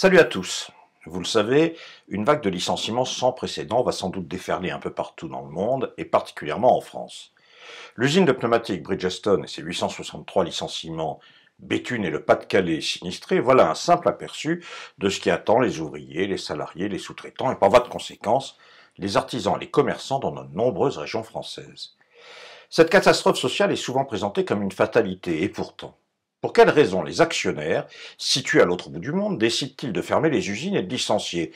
Salut à tous. Vous le savez, une vague de licenciements sans précédent va sans doute déferler un peu partout dans le monde, et particulièrement en France. L'usine de pneumatiques Bridgestone et ses 863 licenciements, Béthune et le Pas-de-Calais sinistrés, voilà un simple aperçu de ce qui attend les ouvriers, les salariés, les sous-traitants et par voie de conséquence, les artisans et les commerçants dans de nombreuses régions françaises. Cette catastrophe sociale est souvent présentée comme une fatalité, et pourtant, pour quelles raisons les actionnaires, situés à l'autre bout du monde, décident-ils de fermer les usines et de licencier?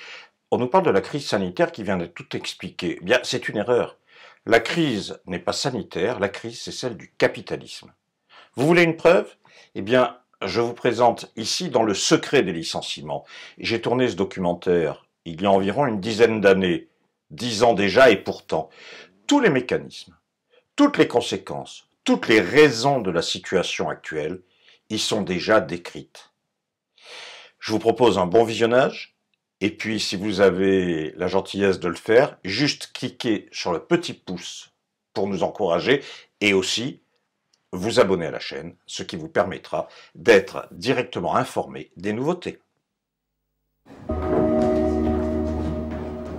On nous parle de la crise sanitaire qui vient de tout expliquer. Eh bien, c'est une erreur. La crise n'est pas sanitaire, la crise c'est celle du capitalisme. Vous voulez une preuve? Eh bien, je vous présente ici dans Le secret des licenciements. J'ai tourné ce documentaire il y a environ une dizaine d'années, 10 ans déjà, et pourtant, tous les mécanismes, toutes les conséquences, toutes les raisons de la situation actuelle y sont déjà décrites. Je vous propose un bon visionnage, et puis si vous avez la gentillesse de le faire, juste cliquez sur le petit pouce pour nous encourager, et aussi vous abonner à la chaîne, ce qui vous permettra d'être directement informé des nouveautés.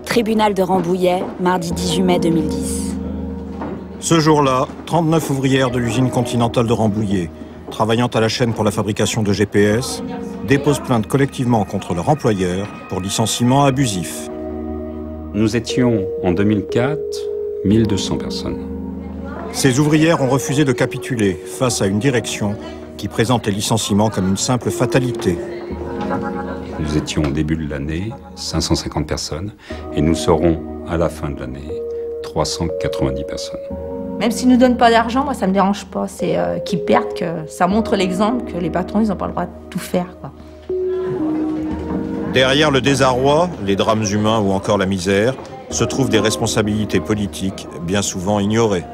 Tribunal de Rambouillet, mardi 18 mai 2010. Ce jour-là, 39 ouvrières de l'usine Continentale de Rambouillet, travaillant à la chaîne pour la fabrication de GPS, déposent plainte collectivement contre leur employeur pour licenciement abusif. Nous étions en 2004 1200 personnes. Ces ouvrières ont refusé de capituler face à une direction qui présente les licenciements comme une simple fatalité. Nous étions au début de l'année 550 personnes et nous serons à la fin de l'année 390 personnes. Même s'ils ne nous donnent pas d'argent, moi ça me dérange pas. C'est qu'ils perdent, que ça montre l'exemple que les patrons ils n'ont pas le droit de tout faire, quoi. Derrière le désarroi, les drames humains ou encore la misère, se trouvent des responsabilités politiques bien souvent ignorées.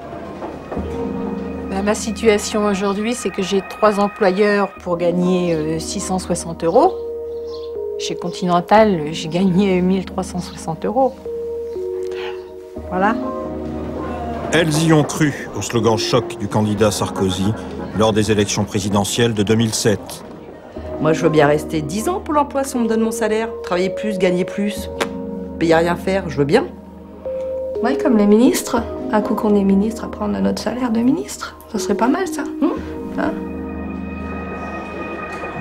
Ma situation aujourd'hui, c'est que j'ai 3 employeurs pour gagner 660 €. Chez Continental, j'ai gagné 1360 €. Voilà. Elles y ont cru au slogan choc du candidat Sarkozy lors des élections présidentielles de 2007. Moi, je veux bien rester 10 ans pour l'emploi si on me donne mon salaire. Travailler plus, gagner plus, payer à rien faire, je veux bien. Ouais, comme les ministres. Un coup qu'on est ministre, après on a notre salaire de ministre. Ça serait pas mal, ça. Hein?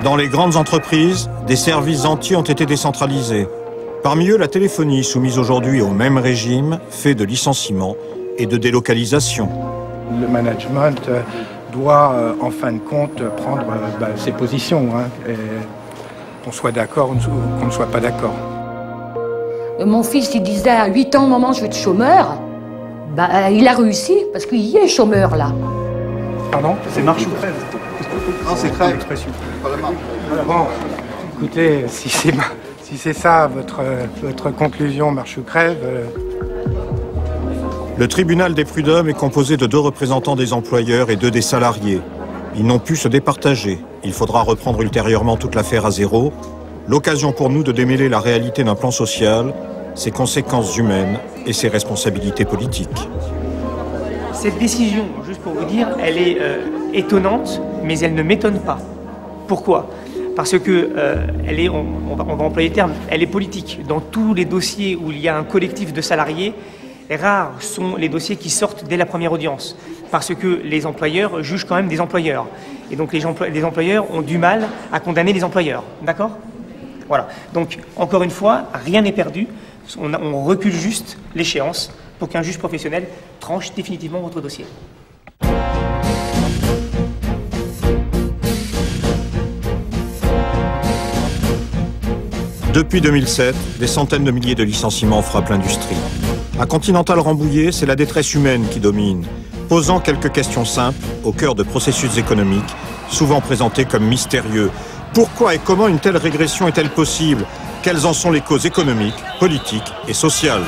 Dans les grandes entreprises, des services entiers ont été décentralisés. Parmi eux, la téléphonie, soumise aujourd'hui au même régime, fait de licenciements et de délocalisation. Le management doit, en fin de compte, prendre ses positions, hein, qu'on soit d'accord ou qu'on ne soit pas d'accord. Mon fils, il disait à 8 ans, maman, je vais être chômeur. Il a réussi, parce qu'il y est chômeur, là. Pardon? C'est marche ou crève? Non, c'est crève. Bon, écoutez, si c'est ça votre conclusion, marche ou crève... Le tribunal des prud'hommes est composé de 2 représentants des employeurs et 2 des salariés. Ils n'ont pu se départager. Il faudra reprendre ultérieurement toute l'affaire à zéro. L'occasion pour nous de démêler la réalité d'un plan social, ses conséquences humaines et ses responsabilités politiques. Cette décision, juste pour vous dire, elle est étonnante, mais elle ne m'étonne pas. Pourquoi? Parce que elle est, on va employer le terme, elle est politique. Dans tous les dossiers où il y a un collectif de salariés, rares sont les dossiers qui sortent dès la première audience, parce que les employeurs jugent quand même des employeurs. Et donc les employeurs ont du mal à condamner les employeurs. D'accord? Voilà. Donc, encore une fois, rien n'est perdu. On recule juste l'échéance pour qu'un juge professionnel tranche définitivement votre dossier. Depuis 2007, des centaines de milliers de licenciements frappent l'industrie. À Continental Rambouillet, c'est la détresse humaine qui domine, posant quelques questions simples au cœur de processus économiques, souvent présentés comme mystérieux. Pourquoi et comment une telle régression est-elle possible? Quelles en sont les causes économiques, politiques et sociales?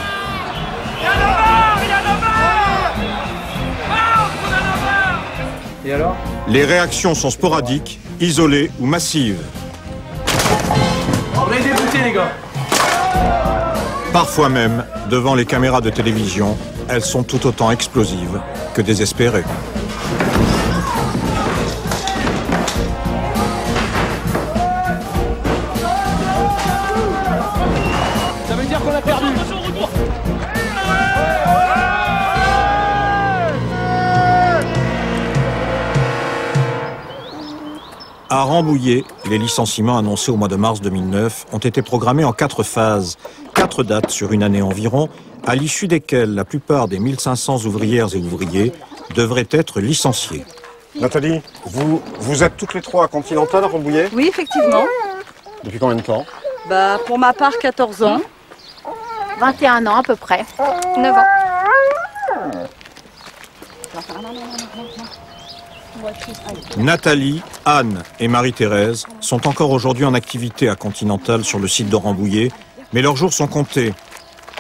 Et alors? Les réactions sont sporadiques, isolées ou massives. On est dégoûtés, les gars. Parfois même, devant les caméras de télévision, elles sont tout autant explosives que désespérées. Rambouillet, les licenciements annoncés au mois de mars 2009 ont été programmés en 4 phases, 4 dates sur une année environ, à l'issue desquelles la plupart des 1500 ouvrières et ouvriers devraient être licenciés. Nathalie, vous êtes toutes les 3 à Continental, à Rambouillet? Oui, effectivement. Depuis combien de temps? Bah, pour ma part, 14 ans. 21 ans à peu près. 9 ans. Nathalie, Anne et Marie-Thérèse sont encore aujourd'hui en activité à Continental sur le site de Rambouillet, mais leurs jours sont comptés.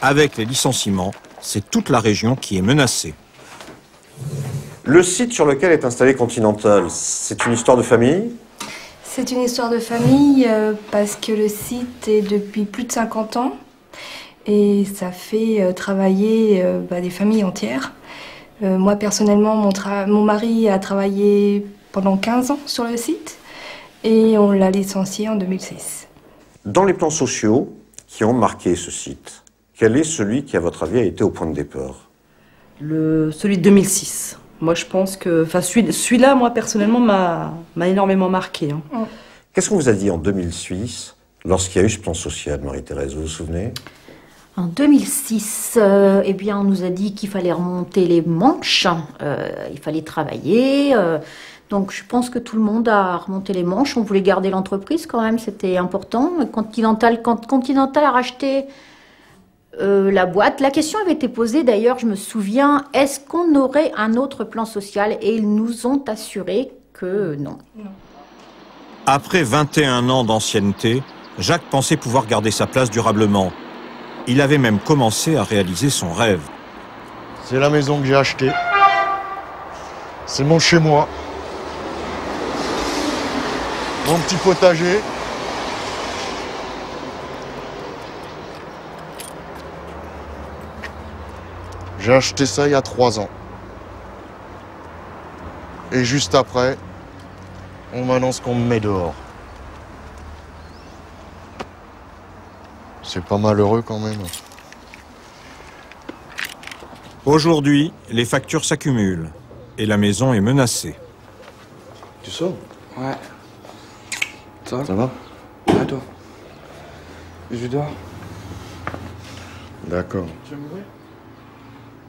Avec les licenciements, c'est toute la région qui est menacée. Le site sur lequel est installé Continental, c'est une histoire de famille? C'est une histoire de famille parce que le site est depuis plus de 50 ans et ça fait travailler des familles entières. Moi personnellement, mon mari a travaillé pendant 15 ans sur le site et on l'a licencié en 2006. Dans les plans sociaux qui ont marqué ce site, quel est celui qui, à votre avis, a été au point de départ? Celui de 2006. Moi, je pense que... celui-là, moi, personnellement, m'a énormément marqué. Hein. Qu'est-ce qu'on vous a dit en 2006, lorsqu'il y a eu ce plan social, Marie-Thérèse, vous vous souvenez? En 2006, eh bien, on nous a dit qu'il fallait remonter les manches, il fallait travailler. Donc, je pense que tout le monde a remonté les manches. On voulait garder l'entreprise quand même, c'était important. Quand Continental a racheté la boîte, la question avait été posée d'ailleurs, je me souviens, est-ce qu'on aurait un autre plan social? Et ils nous ont assuré que non. Après 21 ans d'ancienneté, Jacques pensait pouvoir garder sa place durablement. Il avait même commencé à réaliser son rêve. C'est la maison que j'ai achetée. C'est mon chez-moi. Mon petit potager. J'ai acheté ça il y a 3 ans. Et juste après, on m'annonce qu'on me met dehors. C'est pas malheureux quand même. Aujourd'hui, les factures s'accumulent et la maison est menacée. Tu sors? Ouais. Ça va? Ouais, toi. Je dors. D'accord.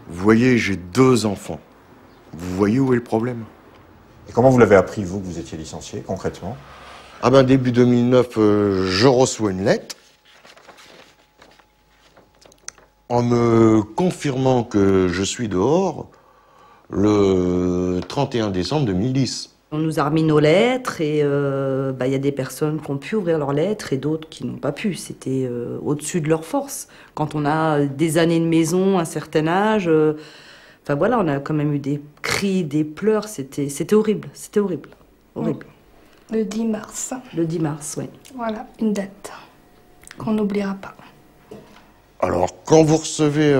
Vous voyez, j'ai 2 enfants. Vous voyez où est le problème? Et comment vous l'avez appris, vous, que vous étiez licencié, concrètement? Ah ben, début 2009, je reçois une lettre en me confirmant que je suis dehors le 31 décembre 2010. On nous a remis nos lettres et y a des personnes qui ont pu ouvrir leurs lettres et d'autres qui n'ont pas pu. C'était au-dessus de leur force. Quand on a des années de maison, un certain âge, on a quand même eu des cris, des pleurs. C'était horrible, c'était horrible. Horrible. Le 10 mars. Le 10 mars, oui. Voilà, une date qu'on n'oubliera pas. Alors, quand vous recevez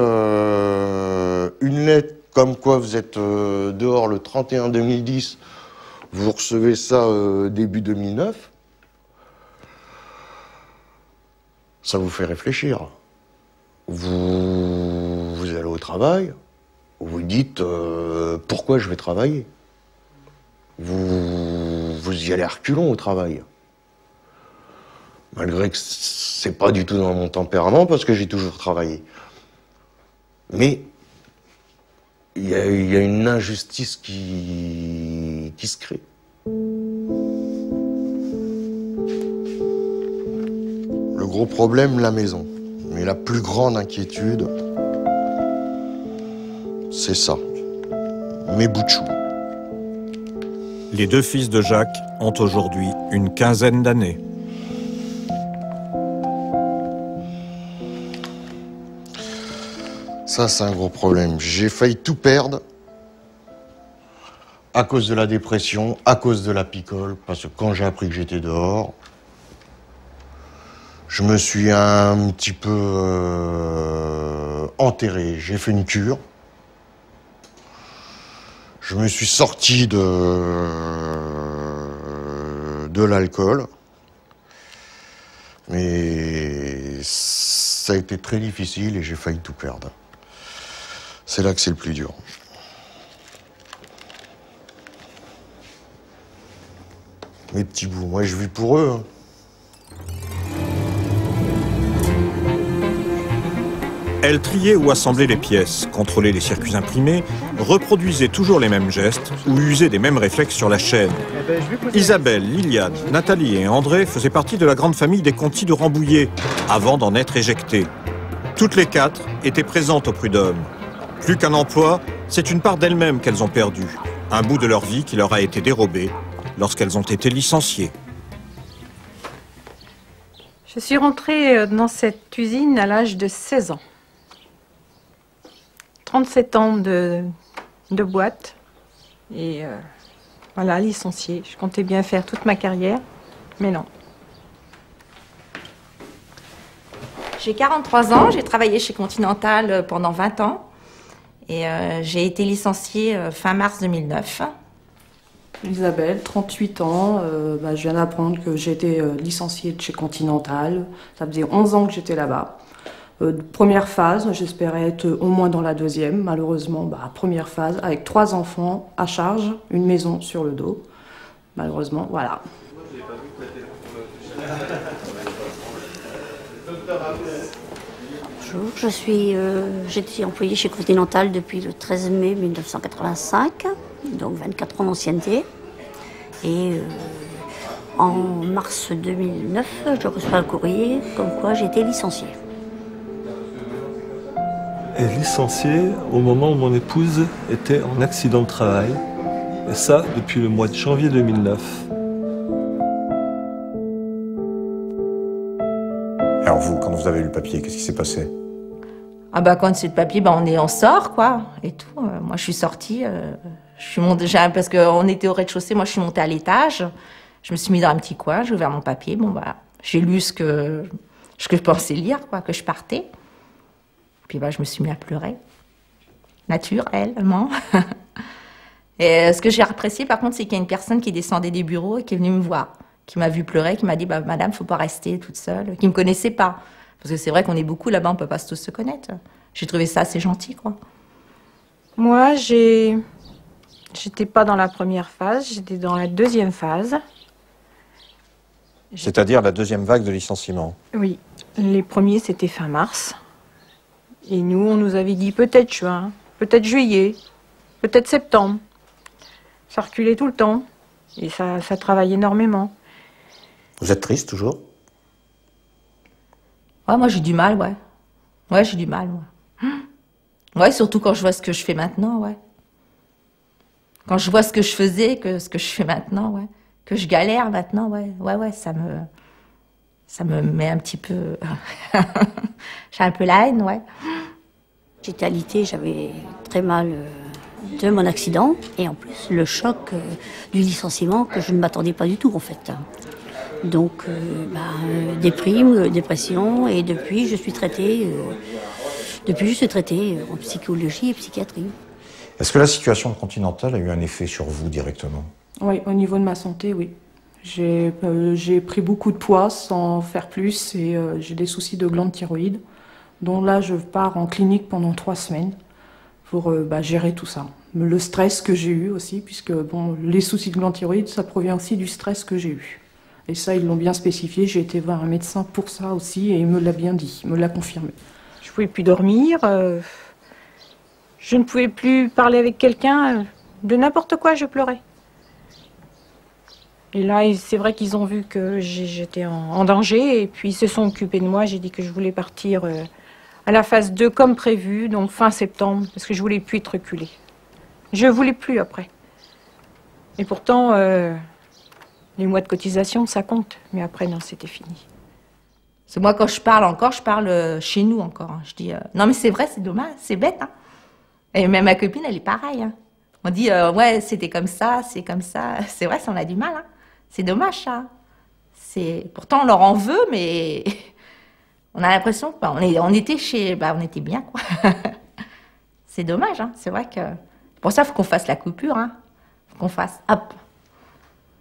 une lettre comme quoi vous êtes dehors le 31 2010, vous recevez ça début 2009, ça vous fait réfléchir. Vous allez au travail, vous dites pourquoi je vais travailler. Vous y allez à reculons au travail. Malgré que c'est pas du tout dans mon tempérament parce que j'ai toujours travaillé. Mais il y a une injustice qui se crée. Le gros problème, la maison. Mais la plus grande inquiétude, c'est ça. Mes bouts de chou. Les 2 fils de Jacques ont aujourd'hui une quinzaine d'années. Ça, c'est un gros problème. J'ai failli tout perdre à cause de la dépression, à cause de la picole, parce que quand j'ai appris que j'étais dehors, je me suis un petit peu enterré. J'ai fait une cure. Je me suis sorti de l'alcool. Mais ça a été très difficile et j'ai failli tout perdre. C'est là que c'est le plus dur. mes petits bouts. Moi, je vis pour eux. Hein. Elle triait ou assemblait les pièces, contrôlait les circuits imprimés, reproduisait toujours les mêmes gestes ou usait des mêmes réflexes sur la chaîne. Isabelle, Liliane, Nathalie et André faisaient partie de la grande famille des Conti de Rambouillet, avant d'en être éjectés. Toutes les quatre étaient présentes au Prud'homme. Plus qu'un emploi, c'est une part d'elles-mêmes qu'elles ont perdue, un bout de leur vie qui leur a été dérobé lorsqu'elles ont été licenciées. Je suis rentrée dans cette usine à l'âge de 16 ans. 37 ans de boîte et voilà, licenciée. Je comptais bien faire toute ma carrière, mais non. J'ai 43 ans, j'ai travaillé chez Continental pendant 20 ans et j'ai été licenciée fin mars 2009. Isabelle, 38 ans, je viens d'apprendre que j'ai été licenciée de chez Continental. Ça faisait 11 ans que j'étais là-bas. Première phase, j'espérais être au moins dans la deuxième. Malheureusement, première phase, avec 3 enfants à charge, une maison sur le dos. Malheureusement, voilà. Bonjour, j'étais employée chez Continental depuis le 13 mai 1985, donc 24 ans d'ancienneté. Et en mars 2009, je reçois un courrier comme quoi j'étais licenciée. Et licenciée au moment où mon épouse était en accident de travail. Et ça, depuis le mois de janvier 2009. Alors vous, quand vous avez eu le papier, qu'est-ce qui s'est passé? Ah quand c'est le papier, on sort, quoi, et tout. Moi, je suis sortie, je suis montée, parce qu'on était au rez-de-chaussée, moi, je suis montée à l'étage. Je me suis mise dans un petit coin, j'ai ouvert mon papier, j'ai lu ce que je pensais lire, quoi, que je partais. Puis je me suis mis à pleurer, naturellement. Et ce que j'ai apprécié, par contre, c'est qu'il y a une personne qui descendait des bureaux et qui est venue me voir, qui m'a vu pleurer, qui m'a dit Madame, faut pas rester toute seule, qui me connaissait pas. Parce que c'est vrai qu'on est beaucoup là-bas, on peut pas tous se connaître. J'ai trouvé ça assez gentil, quoi. Moi, j'étais pas dans la première phase, j'étais dans la deuxième phase. C'est-à-dire la deuxième vague de licenciements. Oui, les premiers, c'était fin mars. Et nous, on nous avait dit peut-être juin, peut-être juillet, peut-être septembre. Ça reculait tout le temps et ça travaille énormément. Vous êtes triste toujours? Ouais, moi j'ai du mal, ouais. Ouais, j'ai du mal, ouais. Ouais, surtout quand je vois ce que je fais maintenant, ouais. Quand je vois ce que je faisais, ce que je fais maintenant, ouais. Que je galère maintenant, ouais. Ouais, ça me met un petit peu... J'ai un peu la haine, ouais. J'étais alitée, j'avais très mal de mon accident et en plus le choc du licenciement que je ne m'attendais pas du tout en fait. Donc déprime, dépression et depuis je suis traitée en psychologie et psychiatrie. Est-ce que la situation de Continental a eu un effet sur vous directement? Oui, au niveau de ma santé, oui. J'ai pris beaucoup de poids sans faire plus et j'ai des soucis de glande thyroïde. Donc là, je pars en clinique pendant 3 semaines pour gérer tout ça. Le stress que j'ai eu aussi, puisque les soucis de glande thyroïde, ça provient aussi du stress que j'ai eu. Et ça, ils l'ont bien spécifié. J'ai été voir un médecin pour ça aussi et il me l'a bien dit, il me l'a confirmé. Je ne pouvais plus dormir, je ne pouvais plus parler avec quelqu'un, de n'importe quoi, je pleurais. Et là, c'est vrai qu'ils ont vu que j'étais en danger et puis ils se sont occupés de moi. J'ai dit que je voulais partir à la phase 2 comme prévu, donc fin septembre, parce que je voulais plus être reculée. Je voulais plus après. Et pourtant, les mois de cotisation, ça compte. Mais après, non, c'était fini. C'est moi, quand je parle chez nous encore. Hein. Je dis, non mais c'est vrai, c'est dommage, c'est bête. Hein. Et même ma copine, elle est pareille. Hein. On dit, ouais, c'était comme ça, c'est comme ça. C'est vrai, ça, on a du mal. Hein. C'est dommage, ça. Pourtant, on leur en veut, mais on a l'impression qu'on était on était bien, quoi. C'est dommage, hein. C'est vrai que... Pour ça, il faut qu'on fasse la coupure, hein. Faut qu'on fasse, hop.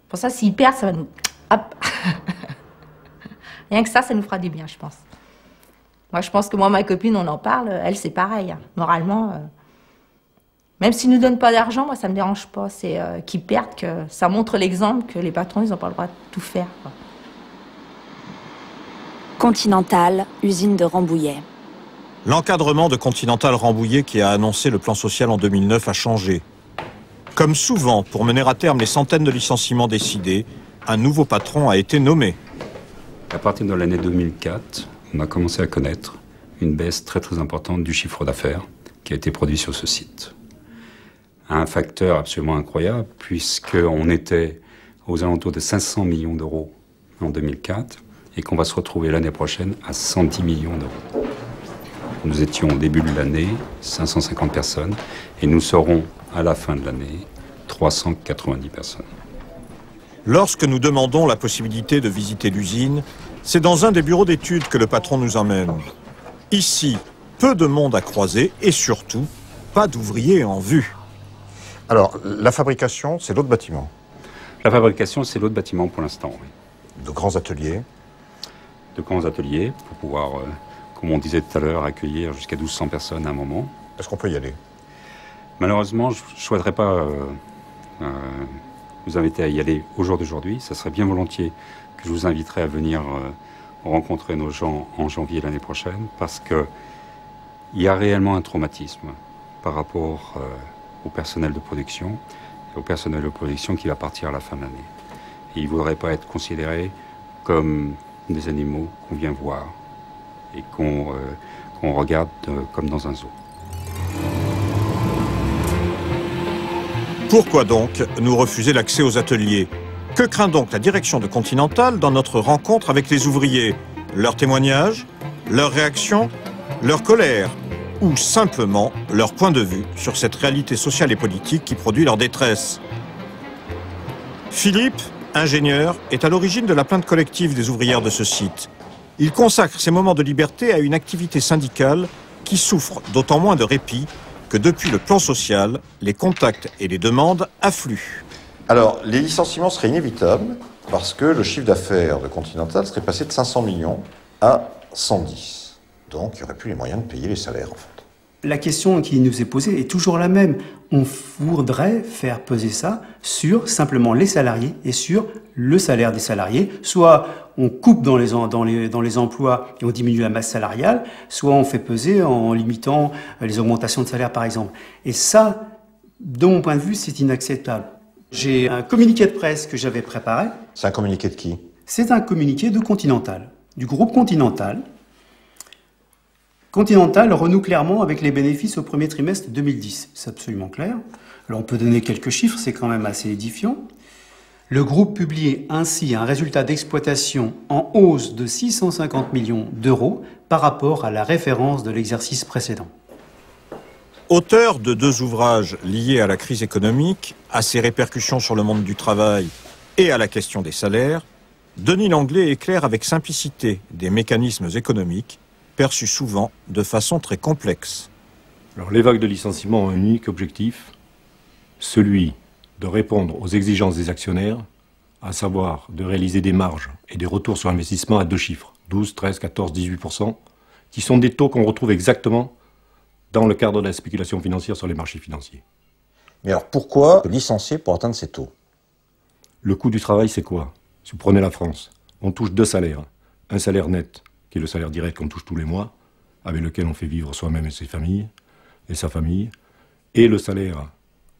Pour ça, s'ils perdent, ça va nous... Hop. Rien que ça nous fera du bien, je pense. Moi, je pense que ma copine, on en parle, elle, c'est pareil. Hein. Moralement, Même s'ils ne nous donnent pas d'argent, moi ça me dérange pas. C'est qu'ils perdent, que ça montre l'exemple que les patrons, ils n'ont pas le droit de tout faire, quoi. Continental, usine de Rambouillet. L'encadrement de Continental Rambouillet qui a annoncé le plan social en 2009 a changé. Comme souvent, pour mener à terme les centaines de licenciements décidés, un nouveau patron a été nommé. À partir de l'année 2004, on a commencé à connaître une baisse très importante du chiffre d'affaires qui a été produit sur ce site. Un facteur absolument incroyable, puisqu'on était aux alentours de 500 millions d'euros en 2004 et qu'on va se retrouver l'année prochaine à 110 millions d'euros. Nous étions au début de l'année 550 personnes et nous serons à la fin de l'année 390 personnes. Lorsque nous demandons la possibilité de visiter l'usine, c'est dans un des bureaux d'études que le patron nous emmène. Ici, peu de monde à croiser et surtout, pas d'ouvriers en vue. Alors, la fabrication, c'est l'autre bâtiment. La fabrication, c'est l'autre bâtiment pour l'instant, oui. De grands ateliers. De grands ateliers pour pouvoir, comme on disait tout à l'heure, accueillir jusqu'à 1200 personnes à un moment. Est-ce qu'on peut y aller? Malheureusement, je ne souhaiterais pas vous inviter à y aller au jour d'aujourd'hui. Ça serait bien volontiers que je vous inviterais à venir rencontrer nos gens en janvier l'année prochaine, parce qu'il y a réellement un traumatisme par rapport au personnel de production, et au personnel de production qui va partir à la fin de l'année. Et ils ne voudraient pas être considérés comme des animaux qu'on vient voir et qu'on regarde comme dans un zoo. Pourquoi donc nous refuser l'accès aux ateliers? Que craint donc la direction de Continental dans notre rencontre avec les ouvriers? Leurs témoignages, leurs réactions, leur colère ou simplement leur point de vue sur cette réalité sociale et politique qui produit leur détresse? Philippe, ingénieur, est à l'origine de la plainte collective des ouvrières de ce site. Il consacre ses moments de liberté à une activité syndicale qui souffre d'autant moins de répit que depuis le plan social, les contacts et les demandes affluent. Alors, les licenciements seraient inévitables parce que le chiffre d'affaires de Continental serait passé de 500 millions à 110. Donc, il n'y aurait plus les moyens de payer les salaires, en fait. La question qui nous est posée est toujours la même. On voudrait faire peser ça sur simplement les salariés et sur le salaire des salariés. Soit on coupe dans les emplois et on diminue la masse salariale, soit on fait peser en limitant les augmentations de salaire, par exemple. Et ça, de mon point de vue, c'est inacceptable. J'ai un communiqué de presse que j'avais préparé. C'est un communiqué de qui? C'est un communiqué de Continental, du groupe Continental. Continental renoue clairement avec les bénéfices au premier trimestre 2010. C'est absolument clair. Alors on peut donner quelques chiffres, c'est quand même assez édifiant. Le groupe publie ainsi un résultat d'exploitation en hausse de 650 millions d'euros par rapport à la référence de l'exercice précédent. Auteur de 2 ouvrages liés à la crise économique, à ses répercussions sur le monde du travail et à la question des salaires, Denis Langlais éclaire avec simplicité des mécanismes économiques perçus souvent de façon très complexe. Alors, les vagues de licenciement ont un unique objectif, celui de répondre aux exigences des actionnaires, à savoir de réaliser des marges et des retours sur investissement à 2 chiffres, 12, 13, 14, 18%, qui sont des taux qu'on retrouve exactement dans le cadre de la spéculation financière sur les marchés financiers. Mais alors pourquoi licencier pour atteindre ces taux? Le coût du travail, c'est quoi? Si vous prenez la France, on touche 2 salaires. Un salaire net, qui est le salaire direct qu'on touche tous les mois, avec lequel on fait vivre soi-même et ses familles, et sa famille, et le salaire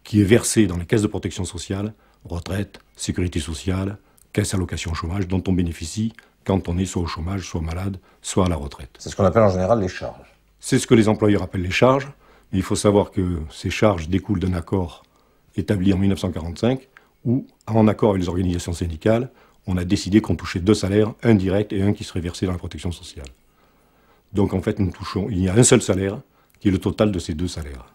qui est versé dans les caisses de protection sociale, retraite, sécurité sociale, caisse allocation chômage, dont on bénéficie quand on est soit au chômage, soit malade, soit à la retraite. C'est ce qu'on appelle en général les charges. C'est ce que les employeurs appellent les charges, mais il faut savoir que ces charges découlent d'un accord établi en 1945, où, en accord avec les organisations syndicales, on a décidé qu'on touchait 2 salaires, un direct et un qui serait versé dans la protection sociale. Donc en fait, il y a un seul salaire, qui est le total de ces 2 salaires.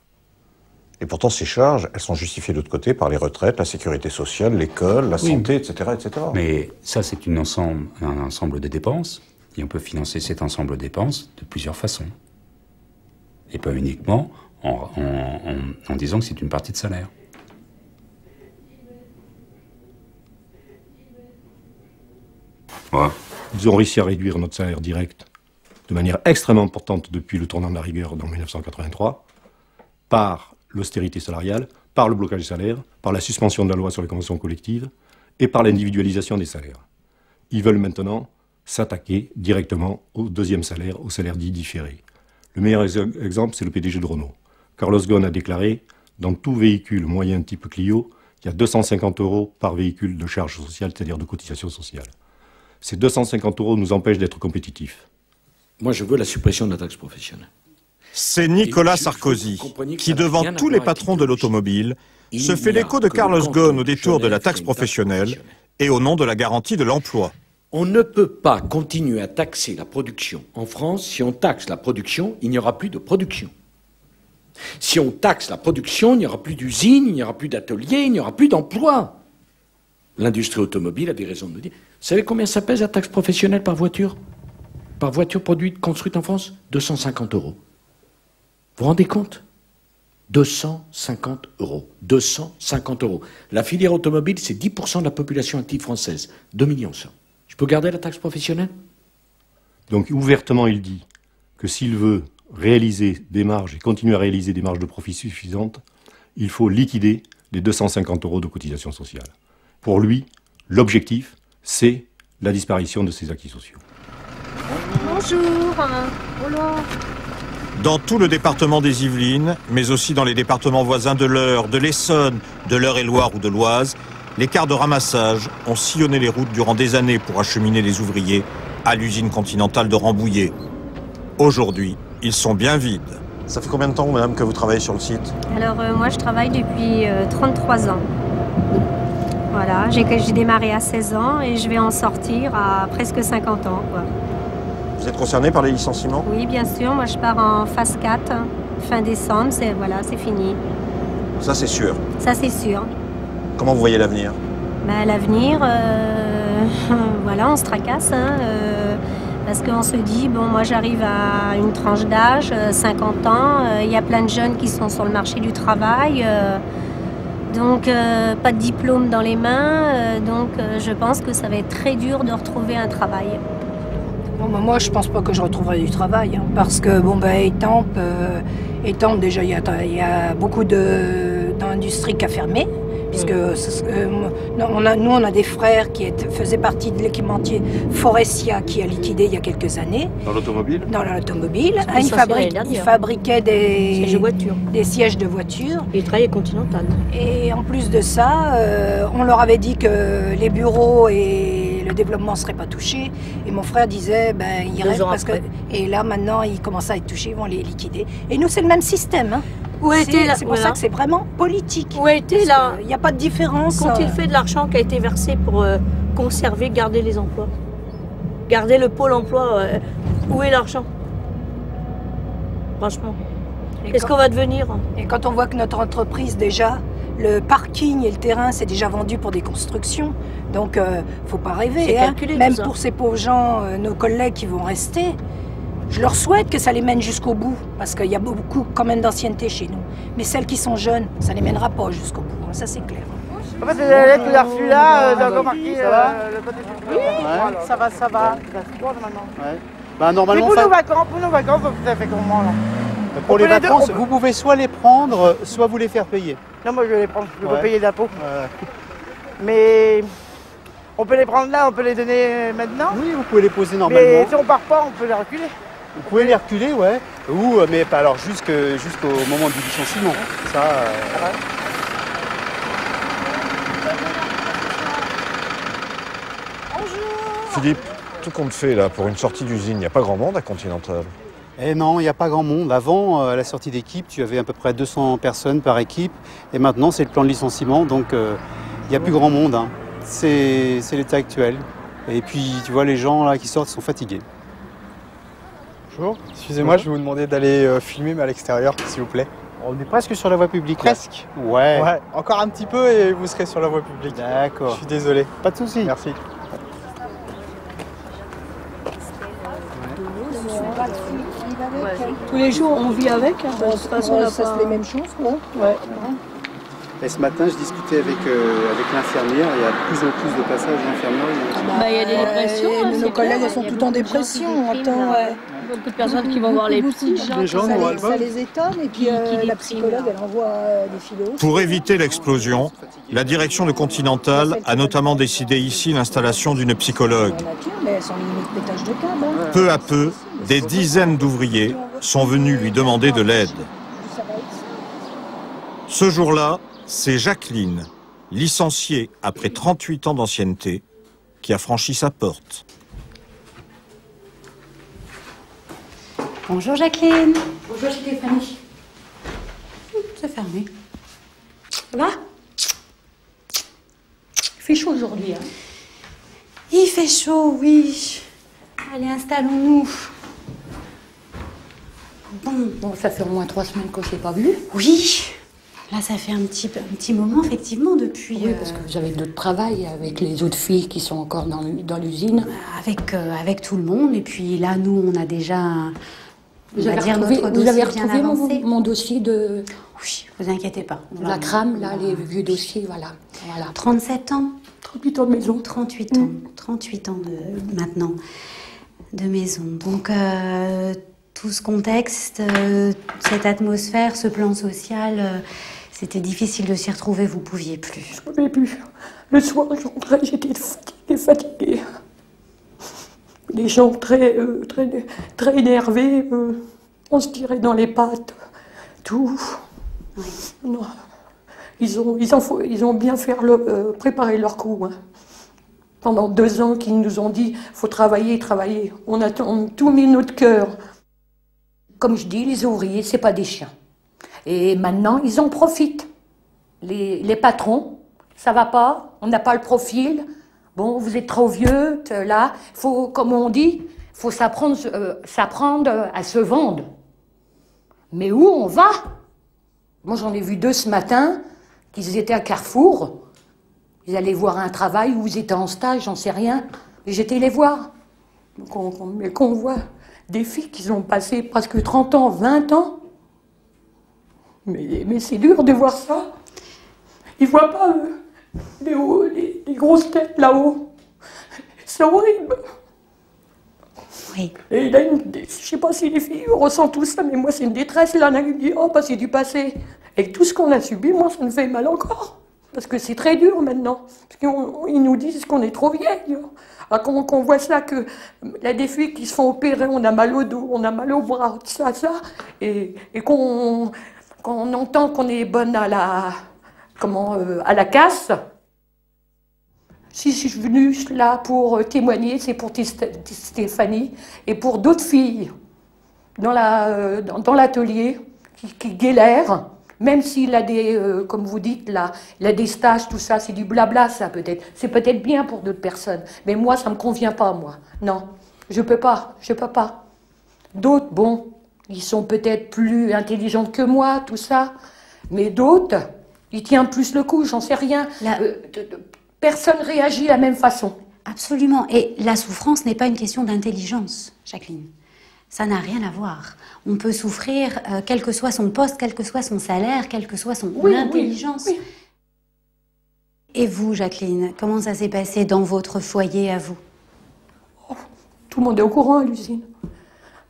Et pourtant, ces charges, elles sont justifiées de l'autre côté par les retraites, la sécurité sociale, l'école, la santé, etc., etc. Mais ça, c'est un ensemble de dépenses, et on peut financer cet ensemble de dépenses de plusieurs façons. Et pas uniquement en disant que c'est une partie de salaire. Ouais. Nous avons réussi à réduire notre salaire direct de manière extrêmement importante depuis le tournant de la rigueur dans 1983, par l'austérité salariale, par le blocage des salaires, par la suspension de la loi sur les conventions collectives et par l'individualisation des salaires. Ils veulent maintenant s'attaquer directement au deuxième salaire, au salaire dit différé. Le meilleur exemple, c'est le PDG de Renault. Carlos Ghosn a déclaré, dans tout véhicule moyen type Clio, il y a 250 € par véhicule de charge sociale, c'est-à-dire de cotisation sociale. Ces 250 € nous empêchent d'être compétitifs. Moi, je veux la suppression de la taxe professionnelle. C'est Nicolas Sarkozy qui, devant tous les patrons de l'automobile, se fait l'écho de Carlos Ghosn au détour de la taxe professionnelle et au nom de la garantie de l'emploi. On ne peut pas continuer à taxer la production en France. Si on taxe la production, il n'y aura plus de production. Si on taxe la production, il n'y aura plus d'usines, il n'y aura plus d'ateliers, il n'y aura plus d'emplois. L'industrie automobile a des raisons de nous dire. Vous savez combien ça pèse la taxe professionnelle par voiture? Par voiture produite, construite en France? 250 €. Vous vous rendez compte? 250 €. 250 €. La filière automobile, c'est 10% de la population active française. 2 millions ça. Je peux garder la taxe professionnelle? Donc ouvertement, il dit que s'il veut réaliser des marges et continuer à réaliser des marges de profit suffisantes, il faut liquider les 250 € de cotisation sociale. Pour lui, l'objectif, c'est la disparition de ces acquis sociaux. Bonjour. Bonjour. Dans tout le département des Yvelines, mais aussi dans les départements voisins de l'Eure, de l'Essonne, de l'Eure-et-Loire ou de l'Oise, les cars de ramassage ont sillonné les routes durant des années pour acheminer les ouvriers à l'usine continentale de Rambouillet. Aujourd'hui, ils sont bien vides. Ça fait combien de temps, madame, que vous travaillez sur le site? Alors moi je travaille depuis 33 ans. Voilà, j'ai démarré à 16 ans et je vais en sortir à presque 50 ans, quoi. Vous êtes concerné par les licenciements? Oui, bien sûr. Moi je pars en phase 4, fin décembre, voilà, c'est fini. Ça c'est sûr. Ça c'est sûr. Comment vous voyez l'avenir? Ben, l'avenir, voilà, on se tracasse, hein, parce qu'on se dit, bon, moi j'arrive à une tranche d'âge, 50 ans, il y a plein de jeunes qui sont sur le marché du travail, donc pas de diplôme dans les mains, donc je pense que ça va être très dur de retrouver un travail. Bon, ben, moi je pense pas que je retrouverai du travail, hein, parce que bon, ben, Étampes, déjà il y a beaucoup d'industries qui a fermé. Puisque nous, on a des frères qui faisaient partie de l'équipementier Forestia qui a liquidé il y a quelques années. Dans l'automobile? Dans l'automobile. Ils fabriquaient des sièges de voitures. Ils travaillaient Continental. Et en plus de ça, on leur avait dit que les bureaux et le développement ne seraient pas touchés. Et mon frère disait, ben, ils restent parce que... Et là, maintenant, ils commencent à être touchés, ils vont les liquider. Et nous, c'est le même système, hein. C'est pour ça que c'est vraiment politique. Où était là? Il n'y a pas de différence. Qu'ont-ils fait de l'argent qui a été versé pour conserver, garder les emplois? Garder le pôle emploi, où est l'argent? Franchement. Qu'est-ce qu'on va devenir? Et quand on voit que notre entreprise, déjà, le parking et le terrain, c'est déjà vendu pour des constructions. Donc, faut pas rêver. Hein. Même pour ces pauvres gens, nos collègues qui vont rester, je leur souhaite que ça les mène jusqu'au bout, parce qu'il y a beaucoup quand même d'ancienneté chez nous. Mais celles qui sont jeunes, ça les mènera pas jusqu'au bout, ça c'est clair. En fait, la lettre que j'ai reçue là, j'ai encore marqué le côté du Oui, ça va. Ça va maintenant. Ouais. Bah, normalement, pour nos vacances, ça fait comment là? Pour les vacances, vous pouvez soit les prendre, soit vous les faire payer. Non, moi je vais les prendre, je vais payer d'impôts. Mais on peut les prendre là, on peut les donner maintenant? Oui, vous pouvez les poser normalement. Mais si on part pas, on peut les reculer. Vous pouvez les reculer, ouais. Ou, mais pas alors jusqu'au moment du licenciement. Ça. Philippe, tout compte fait là, pour une sortie d'usine, il n'y a pas grand monde à Continental? Eh non, il n'y a pas grand monde. Avant, à la sortie d'équipe, tu avais à peu près 200 personnes par équipe. Et maintenant, c'est le plan de licenciement, donc il n'y a plus grand monde. Hein. C'est l'état actuel. Et puis, tu vois, les gens là qui sortent sont fatigués. Bonjour, excusez-moi, je vais vous demander d'aller filmer, mais à l'extérieur, s'il vous plaît. On est presque sur la voie publique. Presque? Ouais. Encore un petit peu et vous serez sur la voie publique. D'accord. Je suis désolé. Pas de souci. Merci. Tous les jours, on vit avec. Hein. De toute façon, c'est les mêmes choses, quoi. Ouais. Et ce matin, je discutais avec l'infirmière. Il y a de plus en plus de passages d'infirmières. Il y a des dépressions. Nos collègues, elles sont toutes en dépression. On entend beaucoup de personnes qui vont voir les psys. Ça les étonne. Et puis la psychologue, elle envoie des philos. Pour éviter l'explosion, la direction de Continental a notamment décidé ici l'installation d'une psychologue. Mais elles sont limite pétage de câble. Peu à peu, des dizaines d'ouvriers sont venus lui demander de l'aide. Ce jour-là, c'est Jacqueline, licenciée après 38 ans d'ancienneté, qui a franchi sa porte. Bonjour Jacqueline. Bonjour Stéphanie. C'est fermé. Ça va? Il fait chaud aujourd'hui. Hein? Il fait chaud, oui. Allez, installons-nous. Bon, ça fait au moins 3 semaines qu'on ne s'est pas vu. Oui. Là, ça fait un petit moment, effectivement, depuis... Oui, parce que vous avez d'autres travail avec les autres filles qui sont encore dans l'usine. Avec tout le monde. Et puis là, nous, on a déjà... Vous avez retrouvé mon dossier de... Oui, vous inquiétez pas. La crame, là, les vieux dossiers, voilà. 37 ans. 38 ans de maison. 38 ans. 38 ans maintenant de maison. Donc, tout ce contexte, cette atmosphère, ce plan social, c'était difficile de s'y retrouver, vous pouviez plus. Je pouvais plus. Le soir, je rentrais, j'étais fatiguée. Les gens très énervés, on se tirait dans les pattes, tout. Oui. Non. Ils ont bien préparé leur coup. Hein. Pendant 2 ans qu'ils nous ont dit, faut travailler. On a tout mis notre cœur. Comme je dis, les ouvriers, c'est pas des chiens. Et maintenant, ils en profitent. Les patrons, ça va pas, on n'a pas le profil. Bon, vous êtes trop vieux, là. Faut, comme on dit, faut s'apprendre à se vendre. Mais où on va? Moi, j'en ai vu 2 ce matin, qu'ils étaient à Carrefour. Ils allaient voir un travail où ils étaient en stage, j'en sais rien. Et j'étais les voir. Mais qu'on voit des filles qui ont passé presque 30 ans, 20 ans. Mais c'est dur de voir ça. Ils voient pas les grosses têtes là-haut. C'est horrible. Oui. Et là, je sais pas si les filles ressentent tout ça, mais moi c'est une détresse. Là, on a dit, oh, bah, c'est du passé. Et tout ce qu'on a subi, moi, ça me fait mal encore. Parce que c'est très dur maintenant. Parce qu'ils nous disent qu'on est trop vieilles. Alors qu'on voit ça, que là, des filles qui se font opérer, on a mal au dos, on a mal au bras, ça. Et qu'on entend qu'on est bonne à la casse. Si je suis venue là pour témoigner, c'est pour Stéphanie et pour d'autres filles dans l'atelier qui galèrent, même s'il a des, comme vous dites là, il a des stages, tout ça, c'est du blabla ça peut-être. C'est peut-être bien pour d'autres personnes, mais moi ça me convient pas moi. Non, je peux pas. D'autres, bon, ils sont peut-être plus intelligents que moi, tout ça, mais d'autres, ils tiennent plus le coup, j'en sais rien. Personne réagit de la même façon. Absolument. Et la souffrance n'est pas une question d'intelligence, Jacqueline. Ça n'a rien à voir. On peut souffrir, quel que soit son poste, quel que soit son salaire, quelle que soit son intelligence. Oui. Et vous, Jacqueline, comment ça s'est passé dans votre foyer à vous? Tout le monde est au courant à l'usine.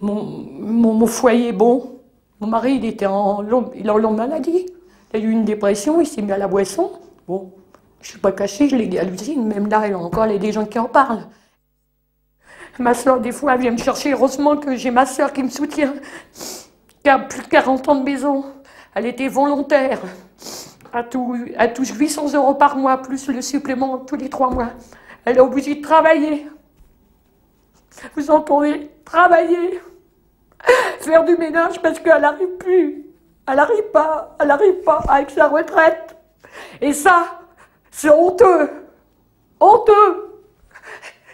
Mon foyer, bon, mon mari, il était en longue maladie. Il a eu une dépression, il s'est mis à la boisson. Bon. Je ne suis pas cachée, je l'ai dit à l'usine, même là, il y a encore des gens qui en parlent. Ma soeur, des fois, elle vient me chercher. Heureusement que j'ai ma soeur qui me soutient, qui a plus de 40 ans de maison. Elle était volontaire. Elle touche 800 € par mois, plus le supplément tous les 3 mois. Elle est obligée de travailler. Vous entendez? Travailler. Faire du ménage parce qu'elle n'arrive plus. Elle n'arrive pas avec sa retraite. Et ça... c'est honteux.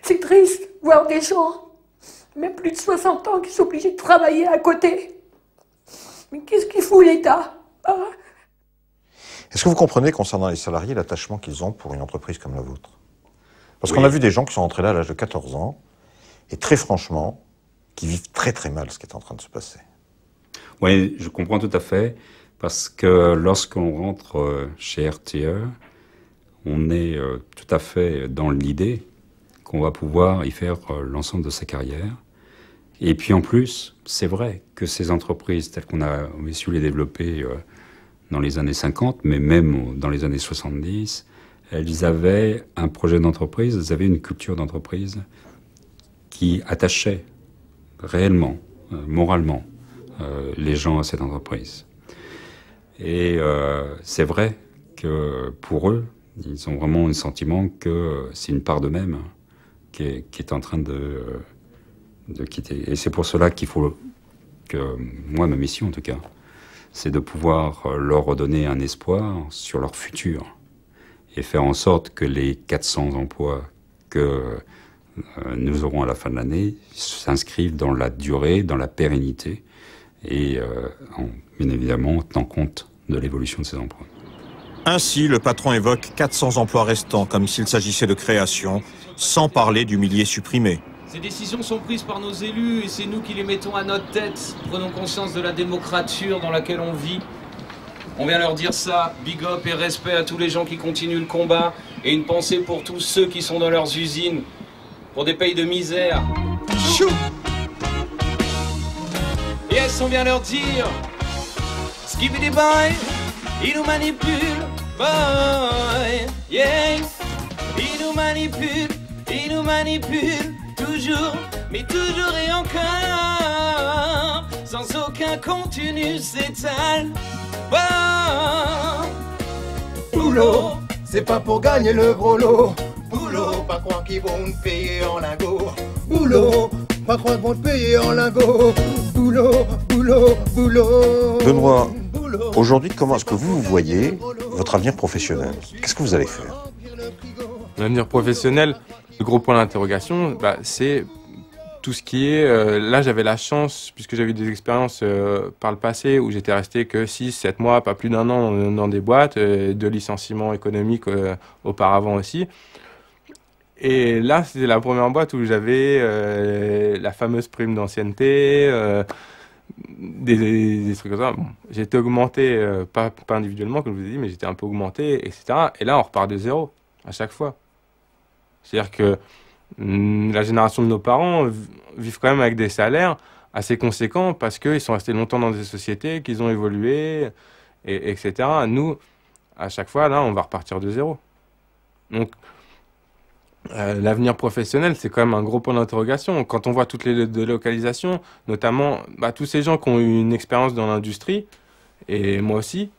C'est triste, voir des gens, même plus de 60 ans, qui sont obligés de travailler à côté. Mais qu'est-ce qu'il fout l'État? Est-ce que vous comprenez, concernant les salariés, l'attachement qu'ils ont pour une entreprise comme la vôtre? Parce qu'on a vu des gens qui sont entrés là à l'âge de 14 ans, et très franchement, qui vivent très très mal ce qui est en train de se passer. Oui, je comprends tout à fait. Parce que lorsqu'on rentre chez RTE, on est tout à fait dans l'idée qu'on va pouvoir y faire l'ensemble de sa carrière. Et puis en plus, c'est vrai que ces entreprises telles qu'on a su les développer dans les années 50, mais même dans les années 70, elles avaient un projet d'entreprise, elles avaient une culture d'entreprise qui attachait réellement, moralement, les gens à cette entreprise. Et c'est vrai que pour eux, ils ont vraiment le sentiment que c'est une part d'eux-mêmes qui est en train de quitter. Et c'est pour cela qu'il faut que, moi, ma mission en tout cas, c'est de pouvoir leur redonner un espoir sur leur futur et faire en sorte que les 400 emplois que nous aurons à la fin de l'année s'inscrivent dans la durée, dans la pérennité et bien évidemment en tenant compte de l'évolution de ces emplois. Ainsi, le patron évoque 400 emplois restants comme s'il s'agissait de création, sans parler du millier supprimé. Ces décisions sont prises par nos élus et c'est nous qui les mettons à notre tête. Prenons conscience de la démocrature dans laquelle on vit. On vient leur dire ça, big up et respect à tous les gens qui continuent le combat et une pensée pour tous ceux qui sont dans leurs usines, pour des pays de misère. Chou! Yes, on vient leur dire, skibidi boy, ils nous manipulent, boy, yeah, ils nous manipulent, toujours, mais toujours et encore, sans aucun contenu s'étale. Boulot, c'est pas pour gagner le gros lot. Boulot, pas croire qu'ils vont te payer en lingots. Boulot, pas croire qu'ils vont te payer en lingots. Boulot, boulot, boulot. Benoît, aujourd'hui, comment est-ce que vous voyez votre avenir professionnel? Qu'est-ce que vous allez faire? L'avenir professionnel, le gros point d'interrogation, c'est tout ce qui est... là, j'avais la chance, puisque j'avais eu des expériences par le passé, où j'étais resté que 6-7 mois, pas plus d'1 an dans des boîtes, de licenciements économiques auparavant aussi. Et là, c'était la première boîte où j'avais la fameuse prime d'ancienneté, des trucs comme ça. Bon, j'ai été augmenté, pas individuellement, comme je vous ai dit, mais j'étais un peu augmenté, etc. Et là, on repart de zéro, à chaque fois. C'est-à-dire que la génération de nos parents vivent quand même avec des salaires assez conséquents parce qu'ils sont restés longtemps dans des sociétés, qu'ils ont évolué, etc. Nous, à chaque fois, là, on va repartir de zéro. Donc, l'avenir professionnel, c'est quand même un gros point d'interrogation. Quand on voit toutes les délocalisations, notamment tous ces gens qui ont eu une expérience dans l'industrie, et moi aussi,